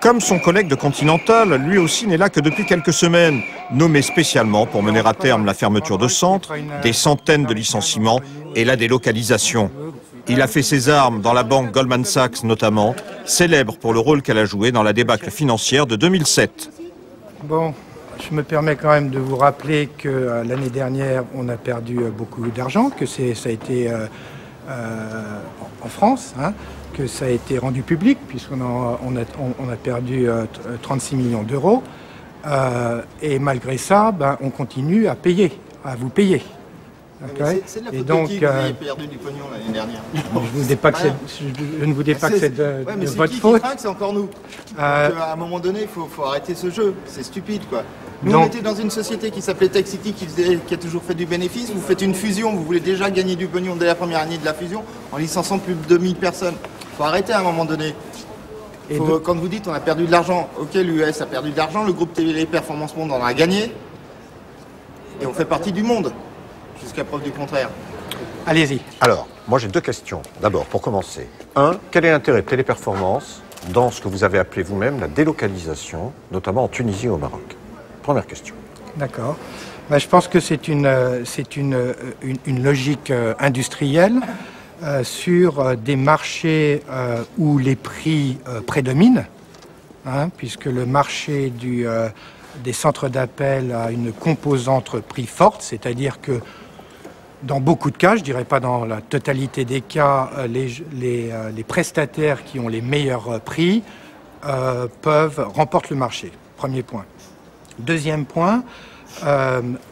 Comme son collègue de Continental, lui aussi n'est là que depuis quelques semaines, nommé spécialement pour mener à terme la fermeture de centres, des centaines de licenciements et la délocalisation. Il a fait ses armes dans la banque Goldman Sachs notamment, célèbre pour le rôle qu'elle a joué dans la débâcle financière de 2007. Bon, je me permets quand même de vous rappeler que l'année dernière, on a perdu beaucoup d'argent, que ça a été en France, hein, que ça a été rendu public, puisqu'on a perdu 36 millions d'euros. Et malgré ça, on continue à vous payer. Okay. C'est de la photo qui vous avez perdu du pognon l'année dernière. Je ne vous dis pas que c'est de votre faute. C'est encore nous. Donc, à un moment donné, il faut arrêter ce jeu. C'est stupide, quoi. Nous, on était dans une société qui s'appelait Tech City, qui a toujours fait du bénéfice. Vous faites une fusion, vous voulez déjà gagner du pognon dès la première année de la fusion, en licençant plus de 2000 personnes. Il faut arrêter à un moment donné. Quand vous dites on a perdu de l'argent, ok, l'US a perdu de l'argent, le groupe Téléperformance Monde en a gagné, et on fait partie du monde. Jusqu'à preuve du contraire. Allez-y. Alors, moi j'ai deux questions. D'abord, pour commencer. Un, quel est l'intérêt de Téléperformance dans ce que vous avez appelé vous-même la délocalisation, notamment en Tunisie et au Maroc? Première question. D'accord. Je pense que c'est une logique industrielle sur des marchés où les prix prédominent, hein, puisque le marché des centres d'appel a une composante prix forte, c'est-à-dire que dans beaucoup de cas, je ne dirais pas dans la totalité des cas, les prestataires qui ont les meilleurs prix remportent le marché. Premier point. Deuxième point,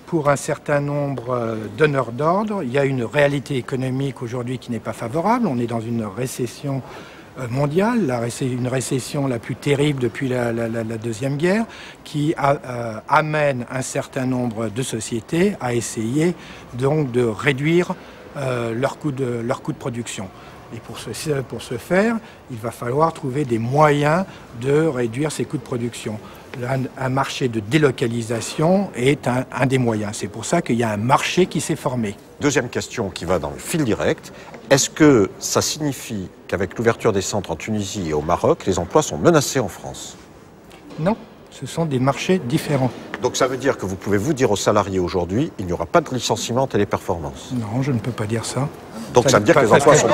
pour un certain nombre donneurs d'ordre, il y a une réalité économique aujourd'hui qui n'est pas favorable. On est dans une récession mondiale, une récession la plus terrible depuis la Deuxième Guerre, qui amène un certain nombre de sociétés à essayer donc de réduire leur coût de production. Et pour ce faire, il va falloir trouver des moyens de réduire ces coûts de production. Un marché de délocalisation est un des moyens. C'est pour ça qu'il y a un marché qui s'est formé. Deuxième question qui va dans le fil direct. Est-ce que ça signifie qu'avec l'ouverture des centres en Tunisie et au Maroc, les emplois sont menacés en France? Non, ce sont des marchés différents. Donc ça veut dire que vous pouvez vous dire aux salariés aujourd'hui, il n'y aura pas de licenciement Téléperformance? Non, je ne peux pas dire ça. Donc ça veut dire que les emplois sont...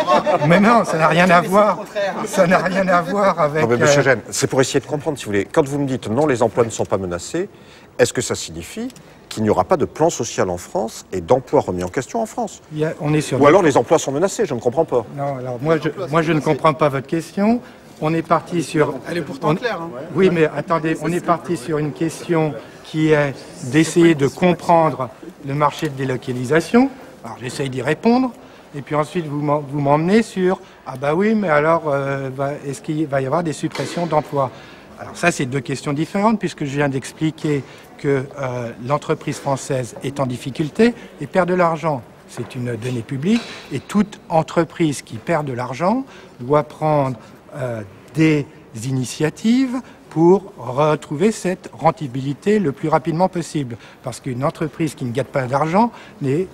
Mais non, ça n'a rien à voir. Ça n'a rien à voir avec... Non mais monsieur Gênes, c'est pour essayer de comprendre, si vous voulez. Quand vous me dites non, les emplois ne sont pas menacés, est-ce que ça signifie qu'il n'y aura pas de plan social en France et d'emplois remis en question en France? On est sur Ou alors les emplois sont menacés, je ne comprends pas. Non, alors moi je ne comprends pas votre question. On est parti sur... Elle est pourtant claire. Hein. Oui, mais attendez, on est parti sur une question qui est d'essayer de comprendre le marché de délocalisation. Alors j'essaye d'y répondre. Et puis ensuite, vous m'emmenez sur « Ah bah oui, mais alors, est-ce qu'il va y avoir des suppressions d'emplois ?» Alors ça, c'est deux questions différentes, puisque je viens d'expliquer que l'entreprise française est en difficulté et perd de l'argent. C'est une donnée publique, et toute entreprise qui perd de l'argent doit prendre des initiatives pour retrouver cette rentabilité le plus rapidement possible. Parce qu'une entreprise qui ne gagne pas d'argent n'est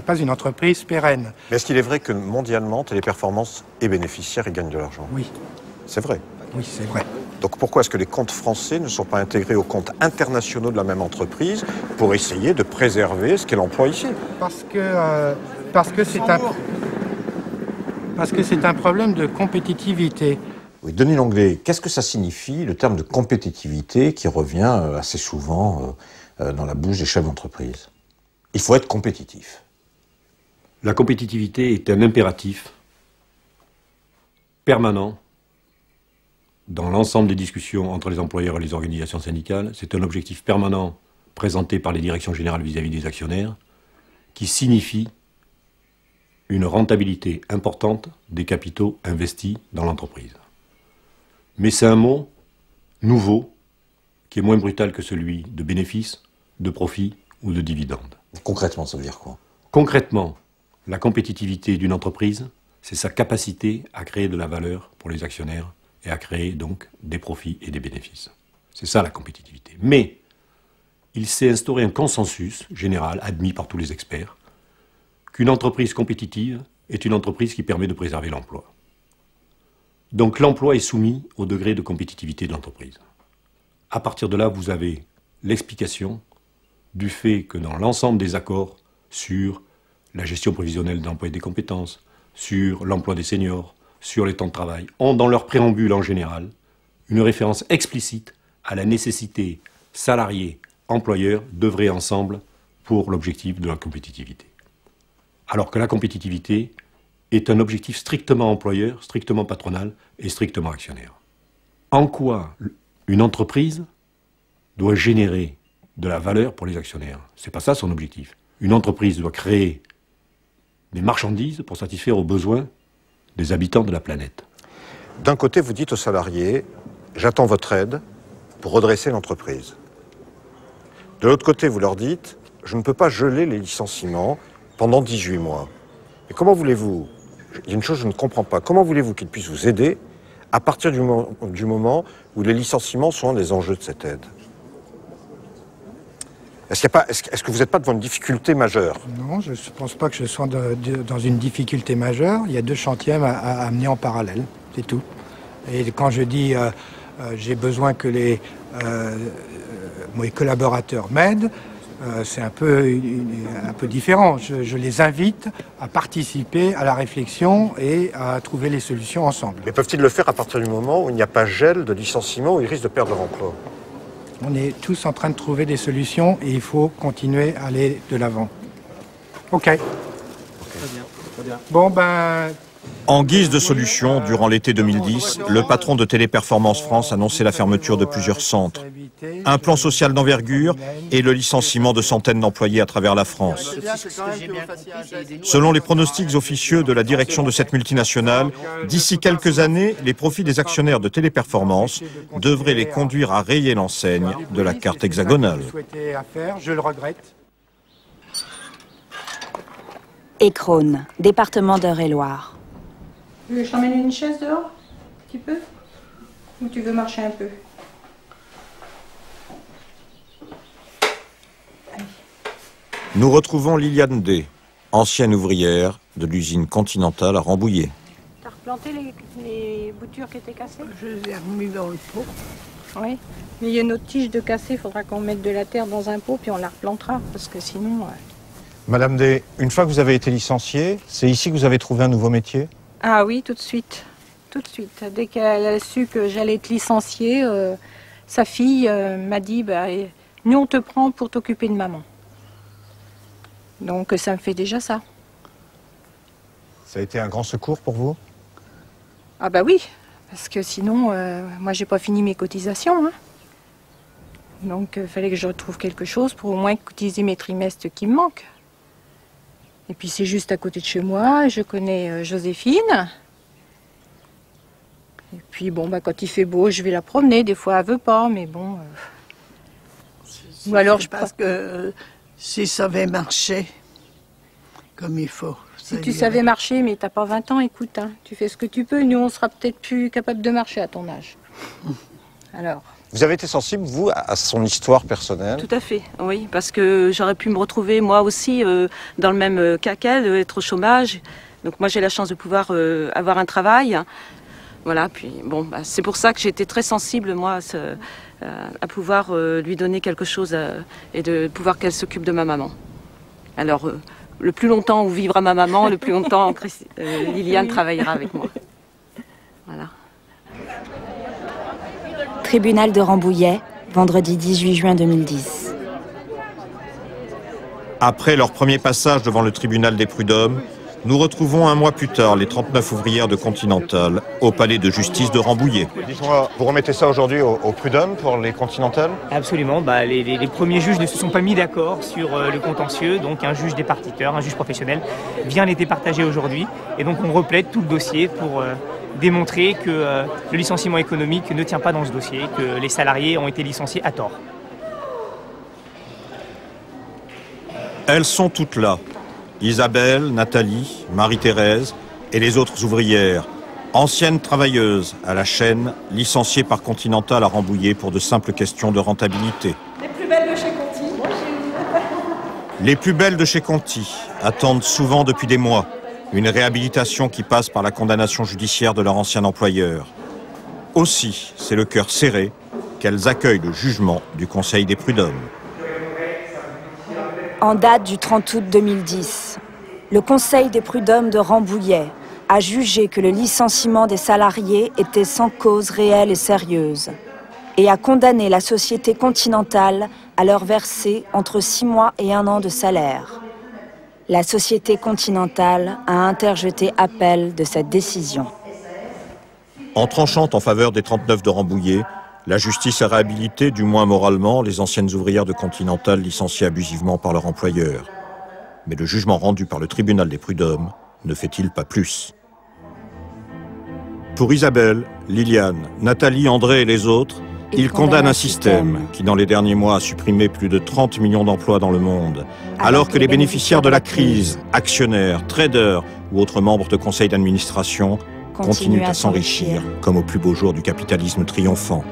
pas une entreprise pérenne. Mais est-ce qu'il est vrai que mondialement, Téléperformance est bénéficiaire et gagne de l'argent? Oui. C'est vrai? Oui, c'est vrai. Donc pourquoi est-ce que les comptes français ne sont pas intégrés aux comptes internationaux de la même entreprise pour essayer de préserver ce qu'elle emploie ici? Parce que c'est un problème de compétitivité. Oui, Denis Lenglet, qu'est-ce que ça signifie, le terme de compétitivité qui revient assez souvent dans la bouche des chefs d'entreprise? Il faut être compétitif. La compétitivité est un impératif permanent dans l'ensemble des discussions entre les employeurs et les organisations syndicales. C'est un objectif permanent présenté par les directions générales vis-à-vis des actionnaires qui signifie une rentabilité importante des capitaux investis dans l'entreprise. Mais c'est un mot nouveau qui est moins brutal que celui de bénéfice, de profit ou de dividende. Concrètement, ça veut dire quoi? Concrètement, la compétitivité d'une entreprise, c'est sa capacité à créer de la valeur pour les actionnaires et à créer donc des profits et des bénéfices. C'est ça la compétitivité. Mais il s'est instauré un consensus général, admis par tous les experts, qu'une entreprise compétitive est une entreprise qui permet de préserver l'emploi. Donc l'emploi est soumis au degré de compétitivité de l'entreprise. À partir de là, vous avez l'explication du fait que dans l'ensemble des accords sur la gestion prévisionnelle de l'emploi et des compétences, sur l'emploi des seniors, sur les temps de travail, ont dans leur préambule en général une référence explicite à la nécessité salariés-employeurs d'œuvrer ensemble pour l'objectif de la compétitivité. Alors que la compétitivité est un objectif strictement employeur, strictement patronal et strictement actionnaire. En quoi une entreprise doit générer de la valeur pour les actionnaires? C'est pas ça son objectif. Une entreprise doit créer des marchandises pour satisfaire aux besoins des habitants de la planète. D'un côté, vous dites aux salariés, j'attends votre aide pour redresser l'entreprise. De l'autre côté, vous leur dites, je ne peux pas geler les licenciements pendant 18 mois. Mais comment voulez-vous, il y a une chose que je ne comprends pas, comment voulez-vous qu'ils puissent vous aider à partir du moment où les licenciements sont un des enjeux de cette aide? Est-ce que vous n'êtes pas devant une difficulté majeure? Non, je ne pense pas que je sois dans une difficulté majeure. Il y a deux chantiers à amener en parallèle, c'est tout. Et quand je dis j'ai besoin que mes collaborateurs m'aident, c'est un peu différent. Je les invite à participer à la réflexion et à trouver les solutions ensemble. Mais peuvent-ils le faire à partir du moment où il n'y a pas gel de licenciement, où ils risquent de perdre leur emploi? On est tous en train de trouver des solutions et il faut continuer à aller de l'avant. Ok. Très bien. Très bien. Bon ben... En guise de solution, durant l'été 2010, le patron de Téléperformance France annonçait la fermeture de plusieurs centres, un plan social d'envergure et le licenciement de centaines d'employés à travers la France. Selon les pronostics officieux de la direction de cette multinationale, d'ici quelques années, les profits des actionnaires de Téléperformance devraient les conduire à rayer l'enseigne de la carte hexagonale. Je le regrette. Écrone, département d'Eure-et-Loire. Tu veux que je t'emmène une chaise dehors, un petit peu? Ou tu veux marcher un peu? Nous retrouvons Liliane D, ancienne ouvrière de l'usine Continentale à Rambouillet. T'as replanté les boutures qui étaient cassées? Je les ai remis dans le pot. Oui, mais il y a une autre tige de cassée, il faudra qu'on mette de la terre dans un pot puis on la replantera, parce que sinon... Madame D, une fois que vous avez été licenciée, c'est ici que vous avez trouvé un nouveau métier? Ah oui, tout de suite. Tout de suite. Dès qu'elle a su que j'allais être licenciée, sa fille m'a dit bah, nous on te prend pour t'occuper de maman. Donc ça me fait déjà ça. Ça a été un grand secours pour vous? Ah bah oui, parce que sinon, moi j'ai pas fini mes cotisations. Hein. Donc il fallait que je retrouve quelque chose pour au moins cotiser mes trimestres qui me manquent. Et puis c'est juste à côté de chez moi, je connais Joséphine. Et puis bon, bah, quand il fait beau, je vais la promener. Des fois, elle veut pas, mais bon. Ou alors je pense que si ça avait marché comme il faut. Si tu savais marcher, mais t'as pas 20 ans, écoute, hein, tu fais ce que tu peux. Nous, on sera peut-être plus capable de marcher à ton âge. Alors. Vous avez été sensible, vous, à son histoire personnelle? Tout à fait, oui, parce que j'aurais pu me retrouver, moi aussi, dans le même cas qu'elle, être au chômage. Donc moi, j'ai la chance de pouvoir avoir un travail. Voilà, puis bon, bah, c'est pour ça que j'ai été très sensible, moi, à pouvoir lui donner quelque chose et de pouvoir qu'elle s'occupe de ma maman. Alors, le plus longtemps où vivra ma maman, le plus longtemps Liliane travaillera avec moi. Voilà. Tribunal de Rambouillet, vendredi 18 juin 2010. Après leur premier passage devant le tribunal des prud'hommes, nous retrouvons un mois plus tard les 39 ouvrières de Continental au palais de justice de Rambouillet. Dites-moi, vous remettez ça aujourd'hui au prud'homme pour les Continental? Absolument. Bah, les premiers juges ne se sont pas mis d'accord sur le contentieux. Donc un juge départiteur, un juge professionnel vient les départager aujourd'hui. Et donc on replaide tout le dossier pour démontrer que le licenciement économique ne tient pas dans ce dossier, que les salariés ont été licenciés à tort. Elles sont toutes là. Isabelle, Nathalie, Marie-Thérèse et les autres ouvrières, anciennes travailleuses à la chaîne, licenciées par Continental à Rambouillet pour de simples questions de rentabilité. Les plus belles de chez Conti. Les plus belles de chez Conti attendent souvent depuis des mois une réhabilitation qui passe par la condamnation judiciaire de leur ancien employeur. Aussi, c'est le cœur serré qu'elles accueillent le jugement du Conseil des prud'hommes. En date du 30 août 2010, le Conseil des prud'hommes de Rambouillet a jugé que le licenciement des salariés était sans cause réelle et sérieuse et a condamné la société Continental à leur verser entre 6 mois et 1 an de salaire. La société Continental a interjeté appel de cette décision. En tranchant en faveur des 39 de Rambouillet, la justice a réhabilité, du moins moralement, les anciennes ouvrières de Continental licenciées abusivement par leur employeur. Mais le jugement rendu par le tribunal des prud'hommes ne fait-il pas plus? Pour Isabelle, Liliane, Nathalie, André et les autres, ils condamnent un système qui, dans les derniers mois, a supprimé plus de 30 millions d'emplois dans le monde, alors que les bénéficiaires de la crise, actionnaires, traders ou autres membres de conseils d'administration, continuent à s'enrichir comme au plus beau jour du capitalisme triomphant.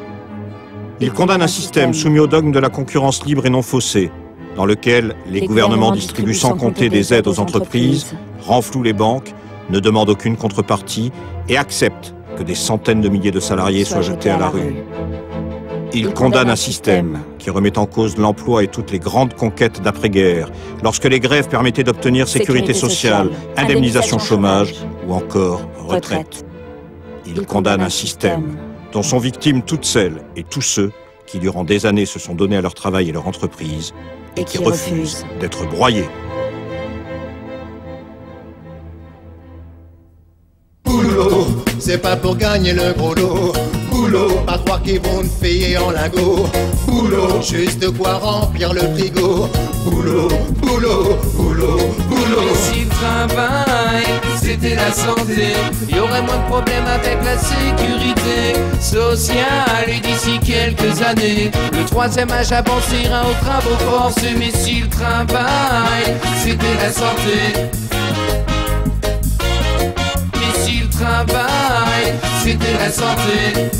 Ils condamnent un système soumis au dogme de la concurrence libre et non faussée, dans lequel les gouvernements distribuent sans compter des aides aux entreprises, renflouent les banques, ne demandent aucune contrepartie et acceptent que des centaines de milliers de salariés soient jetés à la rue. Ils condamnent un système qui remet en cause l'emploi et toutes les grandes conquêtes d'après-guerre, lorsque les grèves permettaient d'obtenir sécurité sociale, indemnisation chômage ou encore retraite. Ils condamnent un système dont sont victimes toutes celles et tous ceux qui, durant des années, se sont donnés à leur travail et leur entreprise et qui refusent d'être broyés. Boulot, c'est pas pour gagner le gros lot. Boulot, pas croire qu'ils vont te payer en lingots. Boulot, juste de quoi remplir le frigo. Boulot, boulot, boulot, boulot. Et si le travail, c'était la santé, il y aurait moins de problèmes avec la sécurité sociale. Et d'ici quelques années, le troisième âge avancera aux travaux forcés. Mais si le travail, c'était la santé, si le travail, c'était la santé.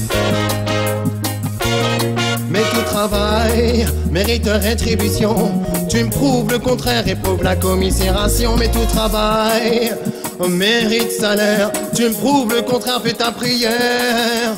Mais tout travail mérite rétribution. Tu me prouves le contraire et prouve la commisération. Mais tout travail mérite salaire. Tu me prouves le contraire, fais ta prière.